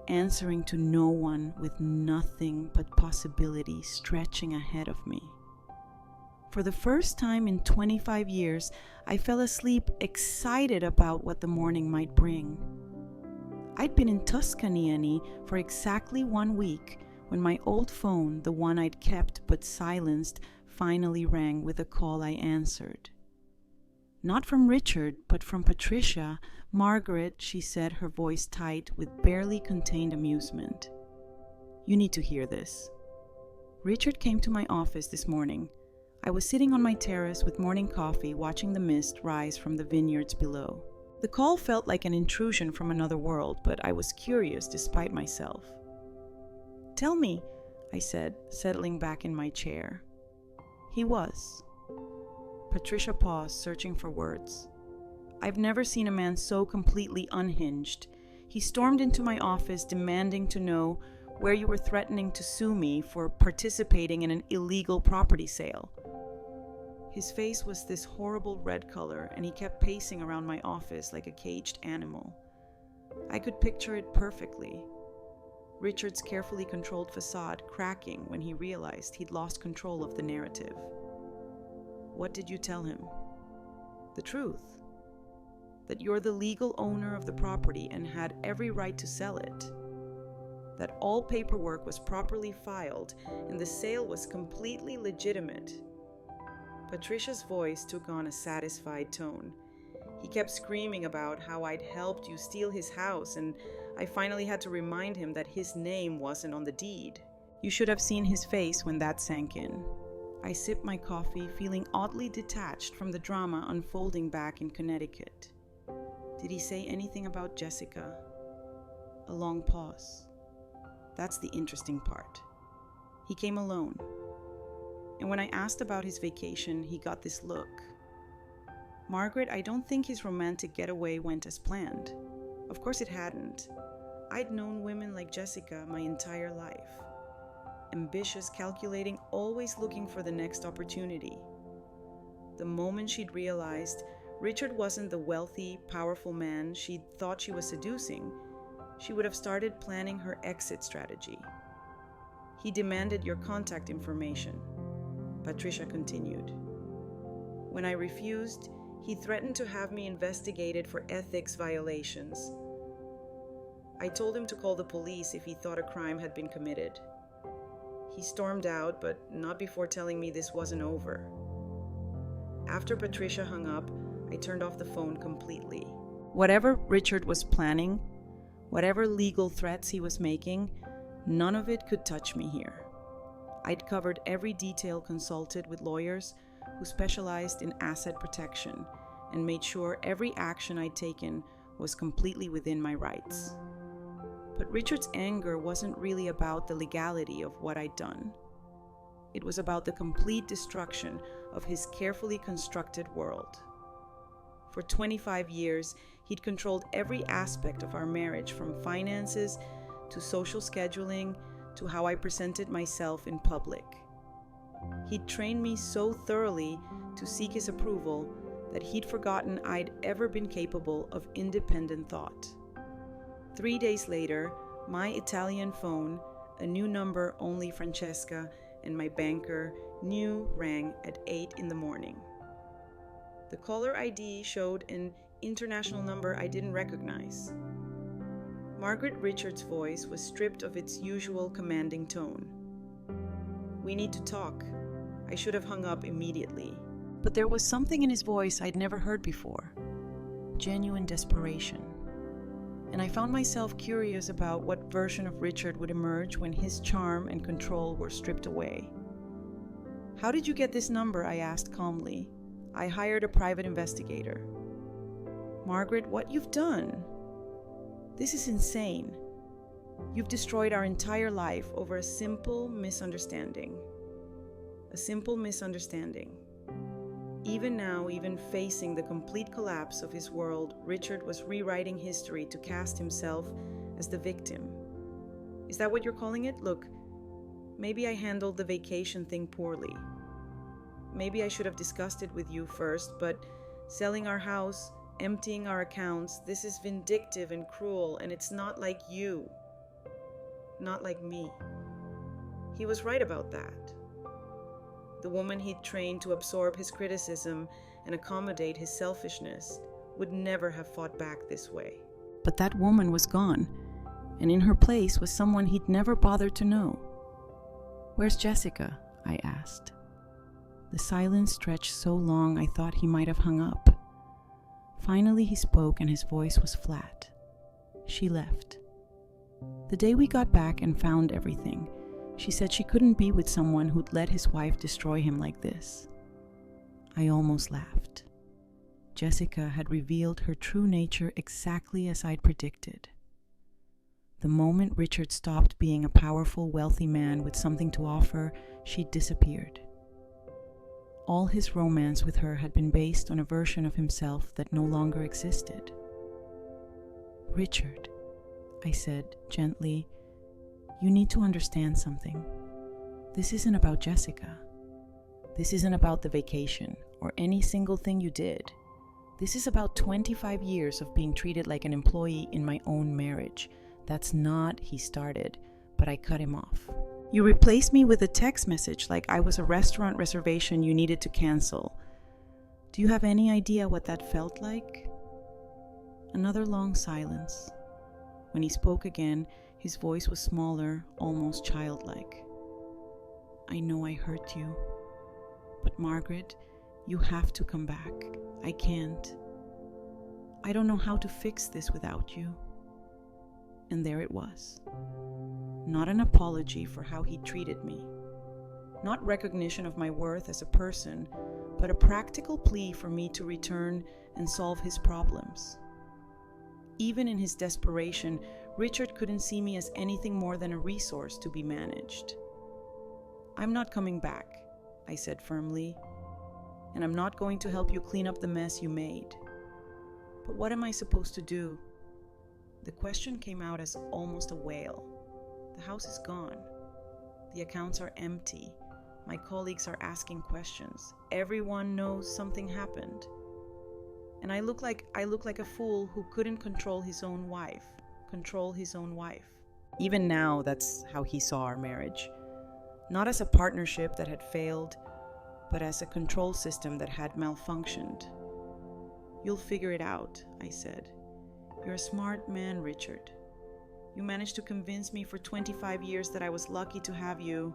answering to no one with nothing but possibility stretching ahead of me. For the first time in 25 years, I fell asleep excited about what the morning might bring. I'd been in Tuscany for exactly 1 week when my old phone, the one I'd kept but silenced, finally rang with a call I answered. Not from Richard, but from Patricia. Margaret, she said, her voice tight with barely contained amusement. You need to hear this. Richard came to my office this morning. I was sitting on my terrace with morning coffee, watching the mist rise from the vineyards below. The call felt like an intrusion from another world, but I was curious despite myself. Tell me, I said, settling back in my chair. He was. Patricia paused, searching for words. I've never seen a man so completely unhinged. He stormed into my office, demanding to know where you were threatening to sue me for participating in an illegal property sale. His face was this horrible red color, and he kept pacing around my office like a caged animal. I could picture it perfectly. Richard's carefully controlled facade cracking when he realized he'd lost control of the narrative. What did you tell him? The truth. That you're the legal owner of the property and had every right to sell it. That all paperwork was properly filed and the sale was completely legitimate. Patricia's voice took on a satisfied tone. He kept screaming about how I'd helped you steal his house, and I finally had to remind him that his name wasn't on the deed. You should have seen his face when that sank in. I sipped my coffee, feeling oddly detached from the drama unfolding back in Connecticut. Did he say anything about Jessica? A long pause. That's the interesting part. He came alone. And when I asked about his vacation, he got this look. Margaret, I don't think his romantic getaway went as planned. Of course it hadn't. I'd known women like Jessica my entire life. Ambitious, calculating, always looking for the next opportunity. The moment she'd realized Richard wasn't the wealthy, powerful man she'd thought she was seducing, she would have started planning her exit strategy. He demanded your contact information. Patricia continued. When I refused, he threatened to have me investigated for ethics violations. I told him to call the police if he thought a crime had been committed. He stormed out, but not before telling me this wasn't over. After Patricia hung up, I turned off the phone completely. Whatever Richard was planning, whatever legal threats he was making, none of it could touch me here. I'd covered every detail, consulted with lawyers who specialized in asset protection, and made sure every action I'd taken was completely within my rights. But Richard's anger wasn't really about the legality of what I'd done. It was about the complete destruction of his carefully constructed world. For 25 years, he'd controlled every aspect of our marriage, from finances to social scheduling to how I presented myself in public. He'd trained me so thoroughly to seek his approval that he'd forgotten I'd ever been capable of independent thought. 3 days later, my Italian phone, a new number only Francesca and my banker knew, rang at 8 in the morning. The caller ID showed an international number I didn't recognize. Margaret Richards' voice was stripped of its usual commanding tone. "We need to talk." I should have hung up immediately. But there was something in his voice I'd never heard before. Genuine desperation. And I found myself curious about what version of Richard would emerge when his charm and control were stripped away. "How did you get this number?" I asked calmly. "I hired a private investigator." "Margaret, what you've done? This is insane. You've destroyed our entire life over a simple misunderstanding. A simple misunderstanding." Even now, even facing the complete collapse of his world, Richard was rewriting history to cast himself as the victim. "Is that what you're calling it? Look, maybe I handled the vacation thing poorly. Maybe I should have discussed it with you first, but selling our house, emptying our accounts, this is vindictive and cruel, and it's not like you. Not like me." He was right about that. The woman he'd trained to absorb his criticism and accommodate his selfishness would never have fought back this way. But that woman was gone, and in her place was someone he'd never bothered to know. "Where's Jessica?" I asked. The silence stretched so long I thought he might have hung up. Finally he spoke, and his voice was flat. "She left. The day we got back and found everything, she said she couldn't be with someone who'd let his wife destroy him like this." I almost laughed. Jessica had revealed her true nature exactly as I'd predicted. The moment Richard stopped being a powerful, wealthy man with something to offer, she'd disappeared. All his romance with her had been based on a version of himself that no longer existed. "Richard," I said gently, "you need to understand something. This isn't about Jessica. This isn't about the vacation or any single thing you did. This is about 25 years of being treated like an employee in my own marriage. That's not," he started, but I cut him off. "You replaced me with a text message like I was a restaurant reservation you needed to cancel. Do you have any idea what that felt like?" Another long silence. When he spoke again, his voice was smaller, almost childlike. "I know I hurt you, but Margaret, you have to come back. I can't. I don't know how to fix this without you." And there it was. Not an apology for how he treated me. Not recognition of my worth as a person, but a practical plea for me to return and solve his problems. Even in his desperation, Richard couldn't see me as anything more than a resource to be managed. "I'm not coming back," I said firmly, "and I'm not going to help you clean up the mess you made. But what am I supposed to do?" The question came out as almost a wail. The house is gone. The accounts are empty. My colleagues are asking questions. Everyone knows something happened. And I look like a fool who couldn't control his own wife. Even now, that's how he saw our marriage. Not as a partnership that had failed, but as a control system that had malfunctioned. "You'll figure it out," I said. "You're a smart man, Richard. You managed to convince me for 25 years that I was lucky to have you.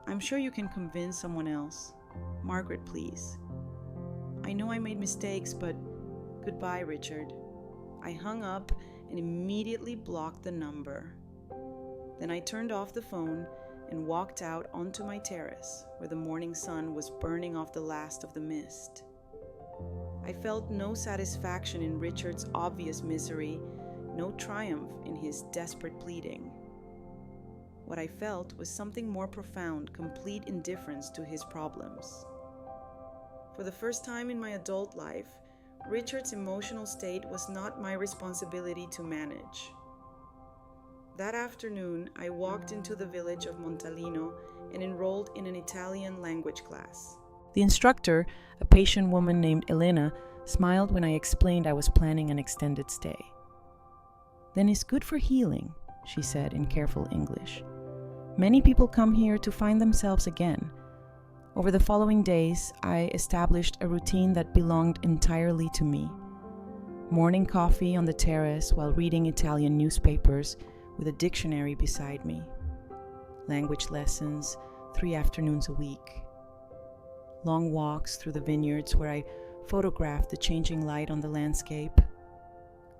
I'm sure you can convince someone else. Margaret, please. I know I made mistakes, but goodbye, Richard. I hung up and immediately blocked the number. Then I turned off the phone and walked out onto my terrace where the morning sun was burning off the last of the mist. I felt no satisfaction in Richard's obvious misery, no triumph in his desperate pleading. What I felt was something more profound, complete indifference to his problems. For the first time in my adult life, Richard's emotional state was not my responsibility to manage. That afternoon, I walked into the village of Montalino and enrolled in an Italian language class. The instructor, a patient woman named Elena, smiled when I explained I was planning an extended stay. "Then it's good for healing," she said in careful English. "Many people come here to find themselves again." Over the following days, I established a routine that belonged entirely to me. Morning coffee on the terrace while reading Italian newspapers with a dictionary beside me. Language lessons 3 afternoons a week. Long walks through the vineyards where I photographed the changing light on the landscape.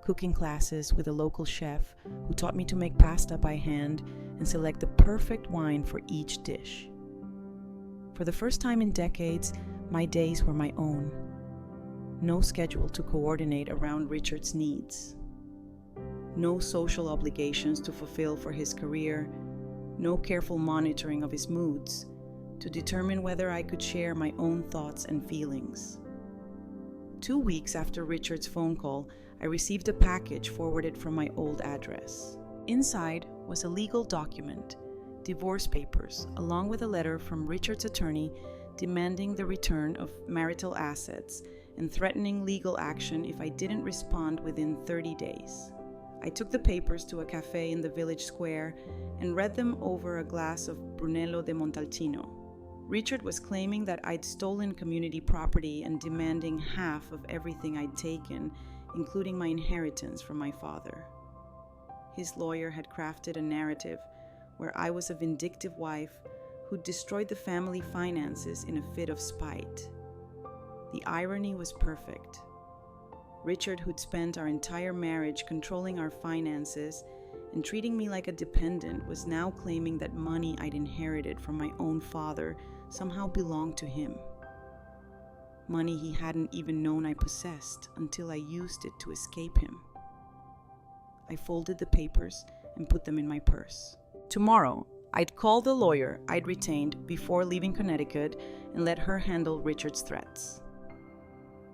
Cooking classes with a local chef who taught me to make pasta by hand and select the perfect wine for each dish. For the first time in decades, my days were my own. No schedule to coordinate around Richard's needs. No social obligations to fulfill for his career. No careful monitoring of his moods to determine whether I could share my own thoughts and feelings. 2 weeks after Richard's phone call, I received a package forwarded from my old address. Inside was a legal document, divorce papers, along with a letter from Richard's attorney demanding the return of marital assets and threatening legal action if I didn't respond within 30 days. I took the papers to a cafe in the village square and read them over a glass of Brunello de Montalcino. Richard was claiming that I'd stolen community property and demanding half of everything I'd taken, including my inheritance from my father. His lawyer had crafted a narrative where I was a vindictive wife who destroyed the family finances in a fit of spite. The irony was perfect. Richard, who'd spent our entire marriage controlling our finances and treating me like a dependent, was now claiming that money I'd inherited from my own father somehow belonged to him. Money he hadn't even known I possessed until I used it to escape him. I folded the papers and put them in my purse. Tomorrow, I'd call the lawyer I'd retained before leaving Connecticut and let her handle Richard's threats.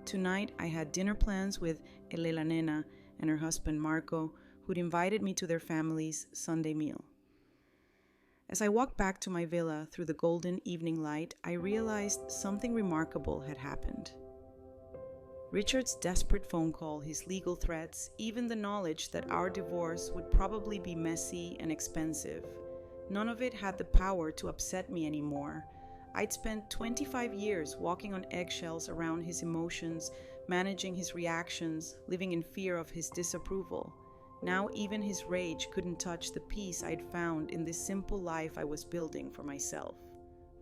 Tonight, I had dinner plans with Elela Nena and her husband Marco, who'd invited me to their family's Sunday meal. As I walked back to my villa through the golden evening light, I realized something remarkable had happened. Richard's desperate phone call, his legal threats, even the knowledge that our divorce would probably be messy and expensive, none of it had the power to upset me anymore. I'd spent 25 years walking on eggshells around his emotions, managing his reactions, living in fear of his disapproval. Now even his rage couldn't touch the peace I'd found in this simple life I was building for myself.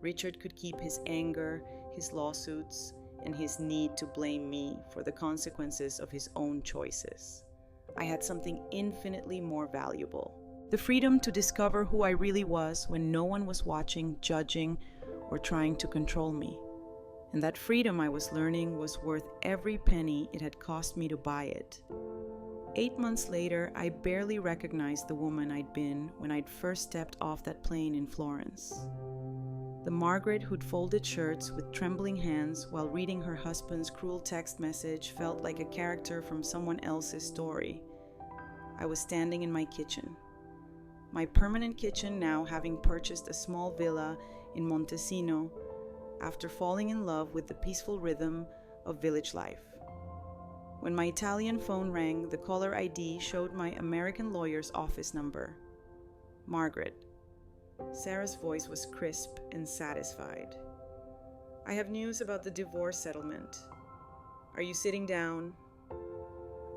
Richard could keep his anger, his lawsuits, and his need to blame me for the consequences of his own choices. I had something infinitely more valuable: the freedom to discover who I really was when no one was watching, judging, or trying to control me. And that freedom, I was learning, was worth every penny it had cost me to buy it. 8 months later, I barely recognized the woman I'd been when I'd first stepped off that plane in Florence. The Margaret who'd folded shirts with trembling hands while reading her husband's cruel text message felt like a character from someone else's story. I was standing in my kitchen. My permanent kitchen now, having purchased a small villa in Montesino after falling in love with the peaceful rhythm of village life. When my Italian phone rang, the caller ID showed my American lawyer's office number. Margaret. Sarah's voice was crisp and satisfied. "I have news about the divorce settlement. Are you sitting down?"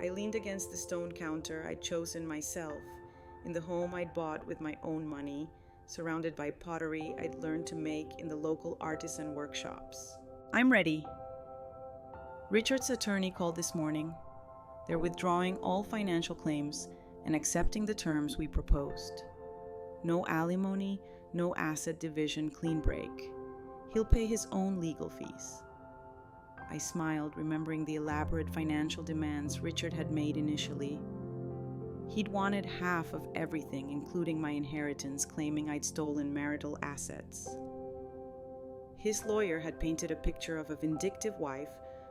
I leaned against the stone counter I'd chosen myself in the home I'd bought with my own money, surrounded by pottery I'd learned to make in the local artisan workshops. "I'm ready." Richard's attorney called this morning. They're withdrawing all financial claims and accepting the terms we proposed. No alimony, no asset division, clean break. He'll pay his own legal fees. I smiled, remembering the elaborate financial demands Richard had made initially. He'd wanted half of everything, including my inheritance, claiming I'd stolen marital assets. His lawyer had painted a picture of a vindictive wife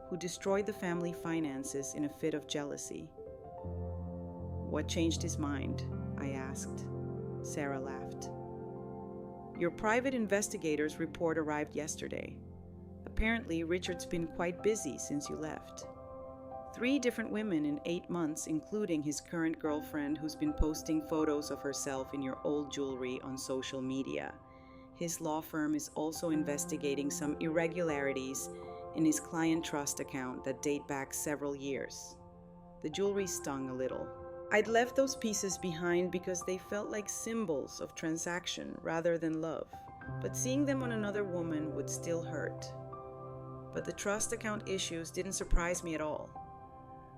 who destroyed the family finances in a fit of jealousy. "What changed his mind?" I asked. Sarah laughed. "Your private investigator's report arrived yesterday. Apparently, Richard's been quite busy since you left. 3 different women in 8 months, including his current girlfriend who's been posting photos of herself in your old jewelry on social media. His law firm is also investigating some irregularities in his client trust account that date back several years." The jewelry stung a little. I'd left those pieces behind because they felt like symbols of transaction rather than love, but seeing them on another woman would still hurt. But the trust account issues didn't surprise me at all.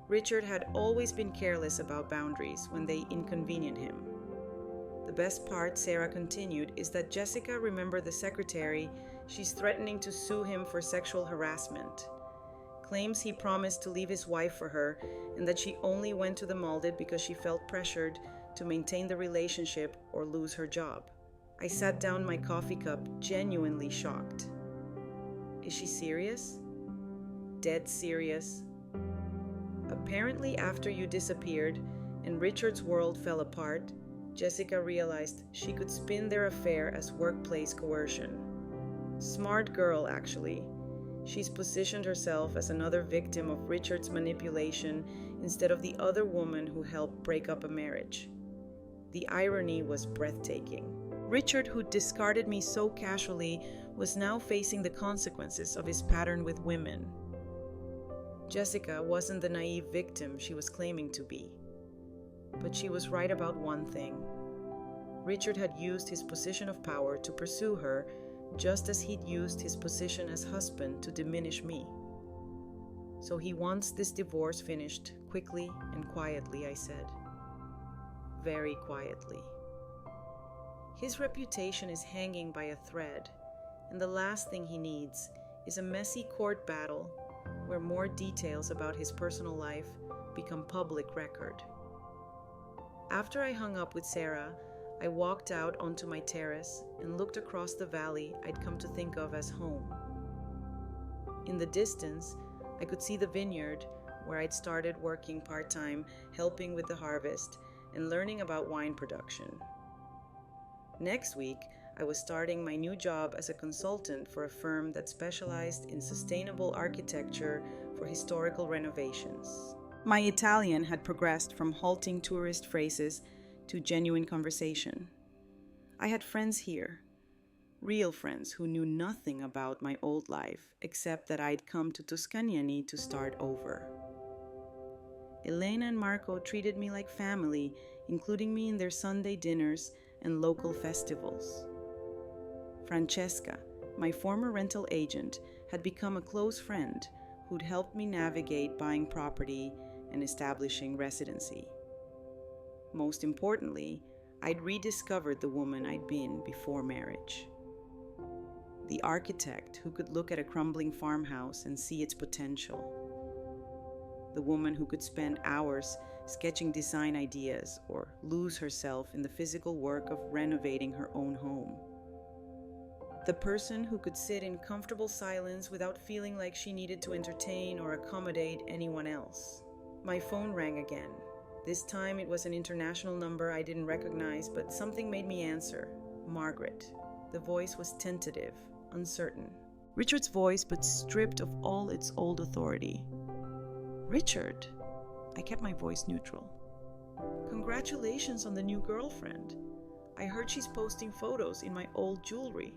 Richard had always been careless about boundaries when they inconvenient him. The best part, Sarah continued, is that Jessica, remember the secretary, she's threatening to sue him for sexual harassment. Claims he promised to leave his wife for her and that she only went to the Maldives because she felt pressured to maintain the relationship or lose her job. I sat down my coffee cup, genuinely shocked. "Is she serious?" "Dead serious. Apparently, after you disappeared and Richard's world fell apart, Jessica realized she could spin their affair as workplace coercion. Smart girl, actually. She's positioned herself as another victim of Richard's manipulation instead of the other woman who helped break up a marriage." The irony was breathtaking. Richard, who discarded me so casually, was now facing the consequences of his pattern with women. Jessica wasn't the naive victim she was claiming to be. But she was right about one thing. Richard had used his position of power to pursue her, just as he'd used his position as husband to diminish me. "So he wants this divorce finished quickly and quietly," I said. "Very quietly. His reputation is hanging by a thread, and the last thing he needs is a messy court battle where more details about his personal life become public record." After I hung up with Sarah, I walked out onto my terrace and looked across the valley I'd come to think of as home. In the distance, I could see the vineyard where I'd started working part-time, helping with the harvest and learning about wine production. Next week, I was starting my new job as a consultant for a firm that specialized in sustainable architecture for historical renovations. My Italian had progressed from halting tourist phrases to genuine conversation. I had friends here, real friends who knew nothing about my old life except that I'd come to Tuscany to start over. Elena and Marco treated me like family, including me in their Sunday dinners and local festivals. Francesca, my former rental agent, had become a close friend who'd helped me navigate buying property and establishing residency. Most importantly, I'd rediscovered the woman I'd been before marriage. The architect who could look at a crumbling farmhouse and see its potential. The woman who could spend hours sketching design ideas or lose herself in the physical work of renovating her own home. The person who could sit in comfortable silence without feeling like she needed to entertain or accommodate anyone else. My phone rang again. This time it was an international number I didn't recognize, but something made me answer. Margaret. The voice was tentative, uncertain. Richard's voice, but stripped of all its old authority. "Richard." I kept my voice neutral. "Congratulations on the new girlfriend. I heard she's posting photos in my old jewelry."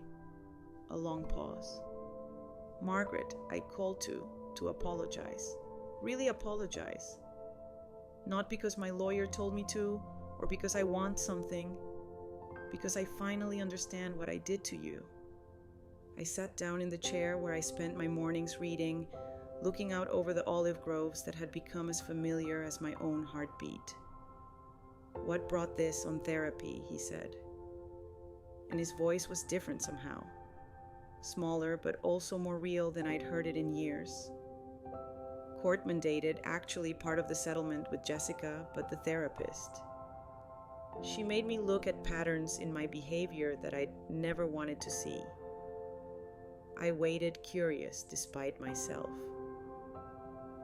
A long pause. "Margaret, I called to apologize. Really apologize. Not because my lawyer told me to, or because I want something. because I finally understand what I did to you. I sat down in the chair where I spent my mornings reading, looking out over the olive groves that had become as familiar as my own heartbeat. "What brought this on therapy?" he said. And his voice was different somehow. Smaller, but also more real than I'd heard it in years. Court mandated, actually part of the settlement with Jessica, but the therapist. She made me look at patterns in my behavior that I'd never wanted to see. I waited, curious despite myself.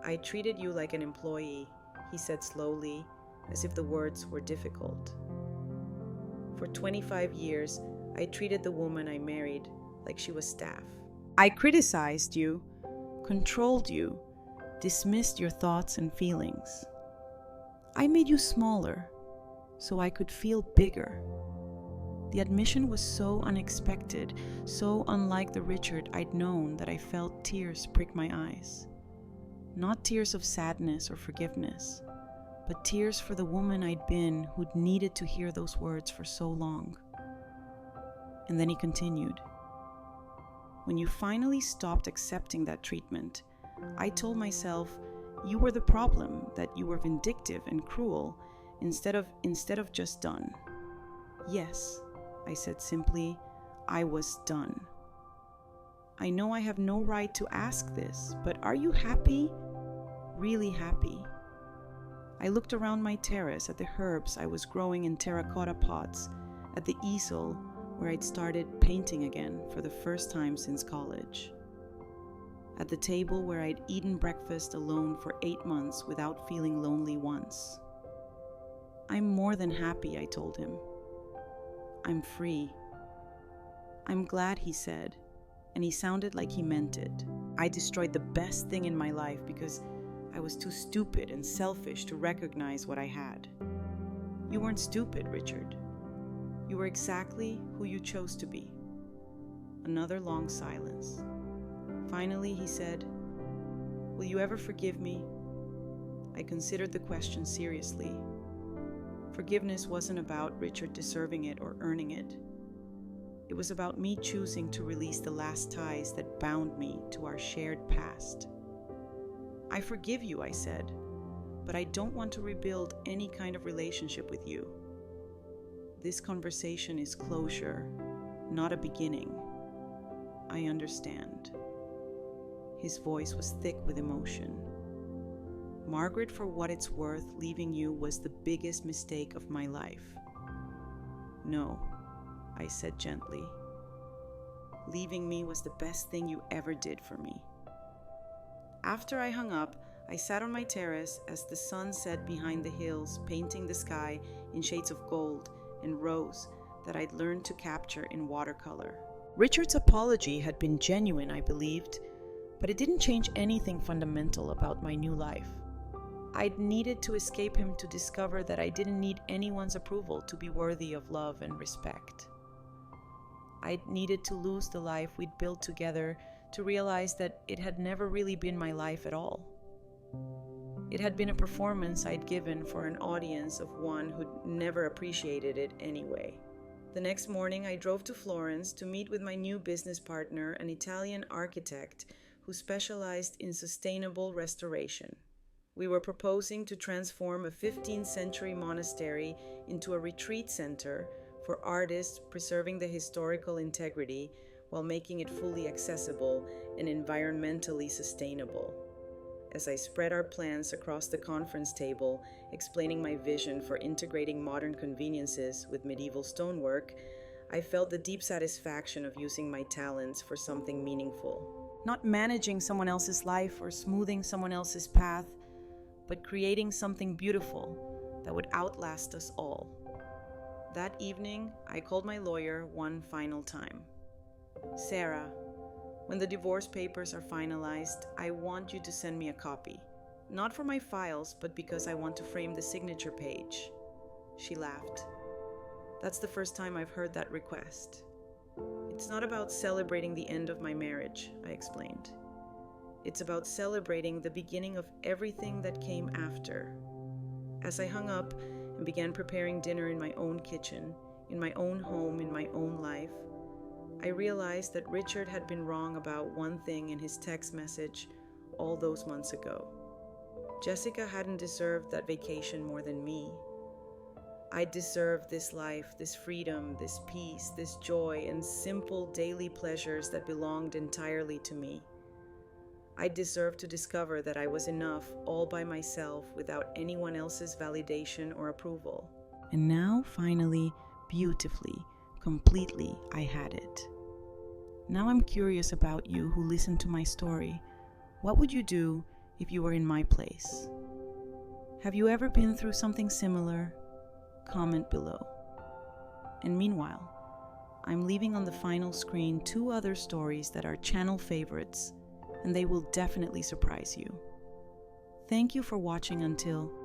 "I treated you like an employee," he said slowly, as if the words were difficult. "For 25 years, I treated the woman I married like she was staff. I criticized you, controlled you, dismissed your thoughts and feelings. I made you smaller so I could feel bigger." The admission was so unexpected, so unlike the Richard I'd known, that I felt tears prick my eyes. Not tears of sadness or forgiveness, but tears for the woman I'd been who'd needed to hear those words for so long. And then he continued, "When you finally stopped accepting that treatment, I told myself you were the problem, that you were vindictive and cruel instead of just done. Yes," I said simply, "I was done. I know I have no right to ask this, but are you happy? Really happy?" I looked around my terrace at the herbs I was growing in terracotta pots, at the easel where I'd started painting again for the first time since college, at the table where I'd eaten breakfast alone for 8 months without feeling lonely once. "I'm more than happy," I told him. "I'm free." "I'm glad," he said, and he sounded like he meant it. "I destroyed the best thing in my life because I was too stupid and selfish to recognize what I had." "You weren't stupid, Richard. You were exactly who you chose to be." Another long silence. Finally, he said, "Will you ever forgive me?" I considered the question seriously. Forgiveness wasn't about Richard deserving it or earning it. It was about me choosing to release the last ties that bound me to our shared past. "I forgive you," I said, "but I don't want to rebuild any kind of relationship with you. This conversation is closure, not a beginning. I understand." His voice was thick with emotion. "Margaret, for what it's worth, leaving you was the biggest mistake of my life." "No," I said gently. "Leaving me was the best thing you ever did for me." After I hung up, I sat on my terrace as the sun set behind the hills, painting the sky in shades of gold and rose that I'd learned to capture in watercolor. Richard's apology had been genuine, I believed, but it didn't change anything fundamental about my new life. I'd needed to escape him to discover that I didn't need anyone's approval to be worthy of love and respect. I'd needed to lose the life we'd built together to realize that it had never really been my life at all. It had been a performance I'd given for an audience of one who'd never appreciated it anyway. The next morning, I drove to Florence to meet with my new business partner, an Italian architect who specialized in sustainable restoration. We were proposing to transform a 15th century monastery into a retreat center for artists, preserving the historical integrity while making it fully accessible and environmentally sustainable. As I spread our plans across the conference table, explaining my vision for integrating modern conveniences with medieval stonework, I felt the deep satisfaction of using my talents for something meaningful. Not managing someone else's life or smoothing someone else's path, but creating something beautiful that would outlast us all. That evening, I called my lawyer one final time. "Sarah, when the divorce papers are finalized, I want you to send me a copy. Not for my files, but because I want to frame the signature page." She laughed. "That's the first time I've heard that request." "It's not about celebrating the end of my marriage," I explained. "It's about celebrating the beginning of everything that came after." As I hung up and began preparing dinner in my own kitchen, in my own home, in my own life, I realized that Richard had been wrong about one thing in his text message all those months ago. Jessica hadn't deserved that vacation more than me. I deserved this life, this freedom, this peace, this joy, and simple daily pleasures that belonged entirely to me. I deserved to discover that I was enough all by myself without anyone else's validation or approval. And now, finally, beautifully, completely, I had it. Now I'm curious about you who listened to my story. What would you do if you were in my place? Have you ever been through something similar? Comment below. And meanwhile, I'm leaving on the final screen 2 other stories that are channel favorites, and they will definitely surprise you. Thank you for watching until